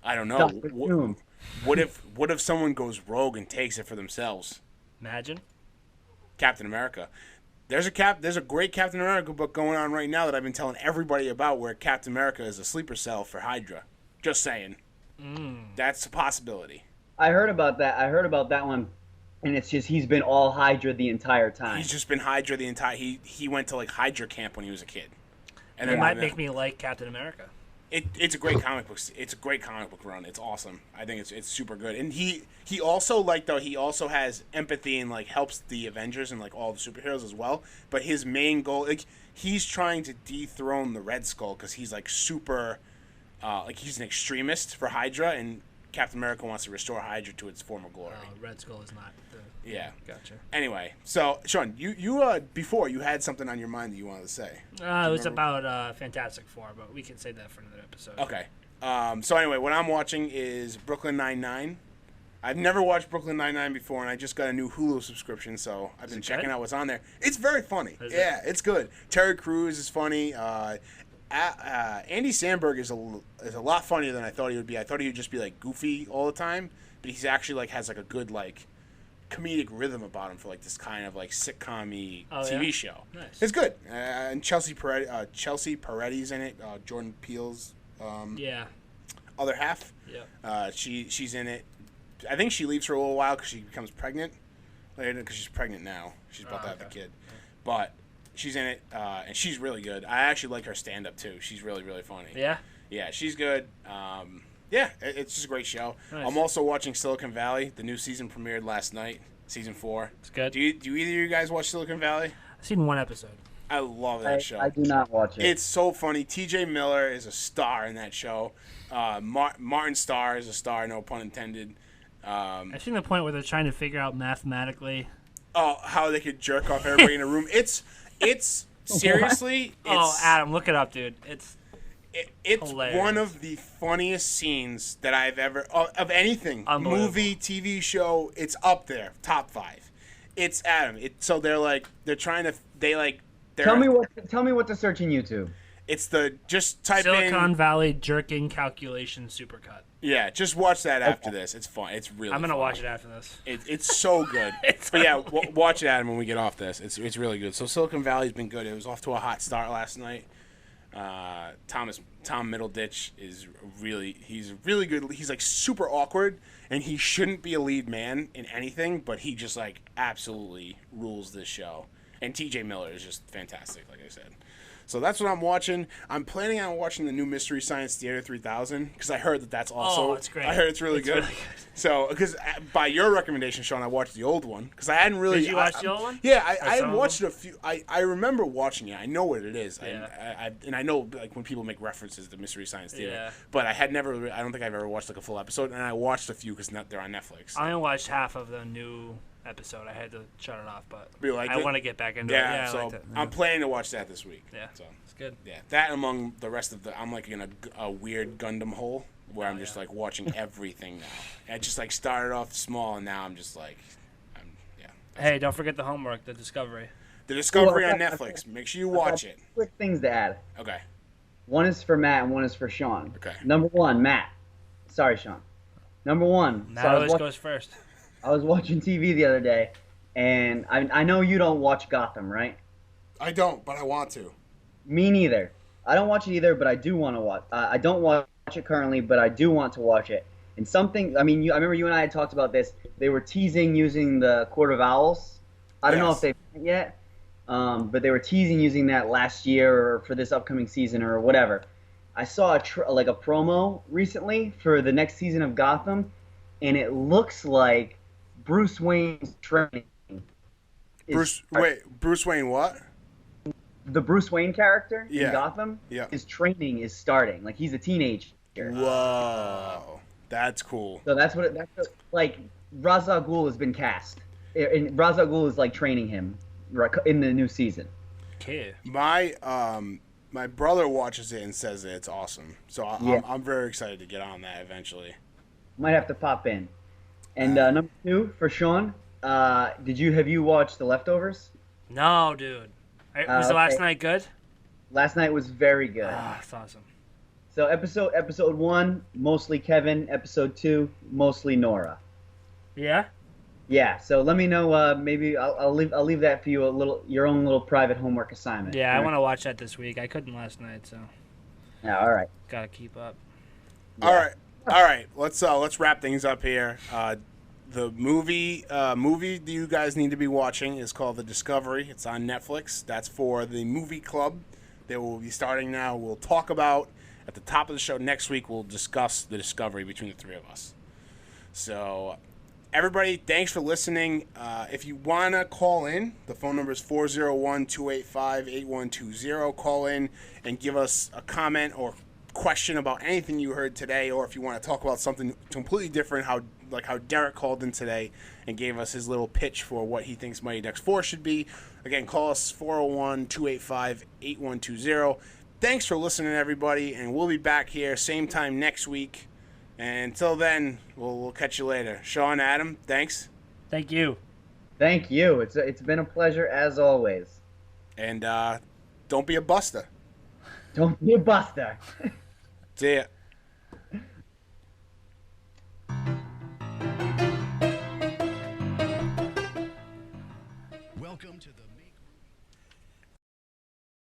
Speaker 4: I don't know.
Speaker 6: Dr. Doom.
Speaker 4: What if someone goes rogue and takes it for themselves?
Speaker 5: Imagine.
Speaker 4: Captain America. There's a great Captain America book going on right now that I've been telling everybody about, where Captain America is a sleeper cell for Hydra. Just saying. That's a possibility.
Speaker 6: I heard about that one, and it's just he's been all Hydra the entire time.
Speaker 4: He's just been Hydra the entire. He went to like Hydra camp when he was a kid. And
Speaker 5: It
Speaker 4: then
Speaker 5: might make me like Captain America.
Speaker 4: It's a great comic book. It's a great comic book run. It's awesome. I think it's super good. And he also he also has empathy and like helps the Avengers and like all the superheroes as well. But his main goal, like, he's trying to dethrone the Red Skull because he's like super, like he's an extremist for Hydra, and Captain America wants to restore Hydra to its former glory.
Speaker 5: Red Skull is not the...
Speaker 4: Yeah.
Speaker 5: Gotcha.
Speaker 4: Anyway, so Sean, you before you had something on your mind that you wanted to say.
Speaker 5: It was about Fantastic Four, but we can save that for another episode.
Speaker 4: Okay. So anyway, what I'm watching is Brooklyn Nine-Nine. I've never watched Brooklyn Nine-Nine before, and I just got a new Hulu subscription, so I've been checking out what's on there. It's very funny. It's good. Terry Crews is funny. Andy Samberg is a lot funnier than I thought he would be. I thought he would just be like goofy all the time, but he's actually like has like a good like comedic rhythm about him for like this kind of like sitcom-y TV show.
Speaker 5: Nice.
Speaker 4: It's good. And Chelsea Peretti's in it. Jordan Peele's other half.
Speaker 5: Yeah.
Speaker 4: She's in it. I think she leaves for a little while because she becomes pregnant. Because she's pregnant now. She's about to have the kid. But she's in it, and she's really good. I actually like her stand-up too. She's really, really funny.
Speaker 5: Yeah?
Speaker 4: Yeah, she's good. Yeah, it's just a great show.
Speaker 5: Nice.
Speaker 4: I'm also watching Silicon Valley. The new season premiered last night, season 4.
Speaker 5: It's good.
Speaker 4: Do either of you guys watch Silicon Valley?
Speaker 5: I've seen one episode.
Speaker 4: I love that show.
Speaker 6: I do not watch it.
Speaker 4: It's so funny. T.J. Miller is a star in that show. Martin Starr is a star, no pun intended.
Speaker 5: I've seen the point where they're trying to figure out mathematically.
Speaker 4: How they could jerk off everybody in a room. It's It's seriously.
Speaker 5: Oh, Adam, look it up, dude.
Speaker 4: It's
Speaker 5: hilarious.
Speaker 4: one of the funniest scenes that I've ever of anything, movie, TV show. It's up there, top 5. It's Adam. So they're trying to
Speaker 6: Tell me what to search in YouTube.
Speaker 4: It's just type
Speaker 5: Silicon
Speaker 4: in
Speaker 5: Valley jerking calculation supercut.
Speaker 4: Yeah, just watch that after this. It's fun. It's really.
Speaker 5: I'm gonna
Speaker 4: fun.
Speaker 5: watch it after this.
Speaker 4: It's so good. But yeah, watch it, Adam, when we get off this. It's really good. So Silicon Valley's been good. It was off to a hot start last night. Tom Middleditch he's really good. He's like super awkward, and he shouldn't be a lead man in anything, but he just like absolutely rules this show. And T.J. Miller is just fantastic, like I said. So that's what I'm watching. I'm planning on watching the new Mystery Science Theater 3000 because I heard that's also.
Speaker 5: Oh, it's great.
Speaker 4: I heard it's really good. So, because by your recommendation, Sean, I watched the old one because I hadn't really.
Speaker 5: Did you watch the old one?
Speaker 4: Yeah, I had watched it a few. I remember watching it. I know what it is.
Speaker 5: Yeah.
Speaker 4: And I know like when people make references to Mystery Science Theater.
Speaker 5: Yeah.
Speaker 4: But I had never. I don't think I've ever watched like a full episode, and I watched a few because they're on Netflix.
Speaker 5: I only watched half of the new episode. I had to shut it off, but
Speaker 4: like
Speaker 5: I want to get back into it. Yeah,
Speaker 4: so
Speaker 5: I liked it.
Speaker 4: I'm planning to watch that this week.
Speaker 5: Yeah,
Speaker 4: so
Speaker 5: it's good.
Speaker 4: Yeah, that among the rest of I'm like in a weird Gundam hole where I'm just like watching everything now. I just like started off small, and now I'm just like,
Speaker 5: Hey, don't forget the homework, the Discovery.
Speaker 4: The Discovery on Netflix. Make sure you watch it.
Speaker 6: Quick things to add.
Speaker 4: Okay.
Speaker 6: One is for Matt and one is for Sean.
Speaker 4: Okay.
Speaker 6: Number one, Matt. Sorry, Sean. Number one.
Speaker 5: Matt always goes first.
Speaker 6: I was watching TV the other day, and I know you don't watch Gotham, right?
Speaker 4: I don't, but I want to.
Speaker 6: Me neither. I don't watch it either, but I do want to watch. I don't watch it currently, but I do want to watch it. And something, I remember you and I had talked about this. They were teasing using the Court of Owls. I don't know if they've done it yet, but they were teasing using that last year or for this upcoming season or whatever. I saw a promo recently for the next season of Gotham, and it looks like Bruce Wayne's training.
Speaker 4: Bruce Wayne what?
Speaker 6: The Bruce Wayne character in Gotham,
Speaker 4: his
Speaker 6: training is starting. Like, he's a teenager.
Speaker 4: Whoa. That's cool.
Speaker 6: So that's like, Ra's al Ghul has been cast. And Ra's al Ghul is, like, training him in the new season.
Speaker 5: Okay.
Speaker 4: My brother watches it and says that it's awesome. So I'm very excited to get on that eventually.
Speaker 6: Might have to pop in. And number 2 for Sean, have you watched The Leftovers?
Speaker 5: No, dude. Was the last night good?
Speaker 6: Last night was very good.
Speaker 5: That's awesome.
Speaker 6: So episode 1, mostly Kevin. Episode 2, mostly Nora.
Speaker 5: Yeah.
Speaker 6: Yeah. So let me know. Maybe I'll leave that for you, your own little private homework assignment.
Speaker 5: Yeah, I want to watch that this week. I couldn't last night, so.
Speaker 6: Yeah. All right.
Speaker 5: Gotta keep up.
Speaker 4: Yeah. All right. Let's wrap things up here. The movie that you guys need to be watching is called The Discovery. It's on Netflix. That's for the movie club that will be starting now. We'll talk about at the top of the show next week. We'll discuss The Discovery between the three of us. So, everybody, thanks for listening. If you want to call in, the phone number is 401-285-8120. Call in and give us a comment or question about anything you heard today, or if you want to talk about something completely different, how Derek called in today and gave us his little pitch for what he thinks Mighty Ducks 4 should be. Again, call us 401-285-8120. Thanks for listening, everybody, and we'll be back here same time next week. And until then, we'll catch you later. Sean, Adam, thanks.
Speaker 5: Thank you.
Speaker 6: Thank you. It's been a pleasure as always.
Speaker 4: And don't be a buster.
Speaker 6: Don't be a buster.
Speaker 4: See ya.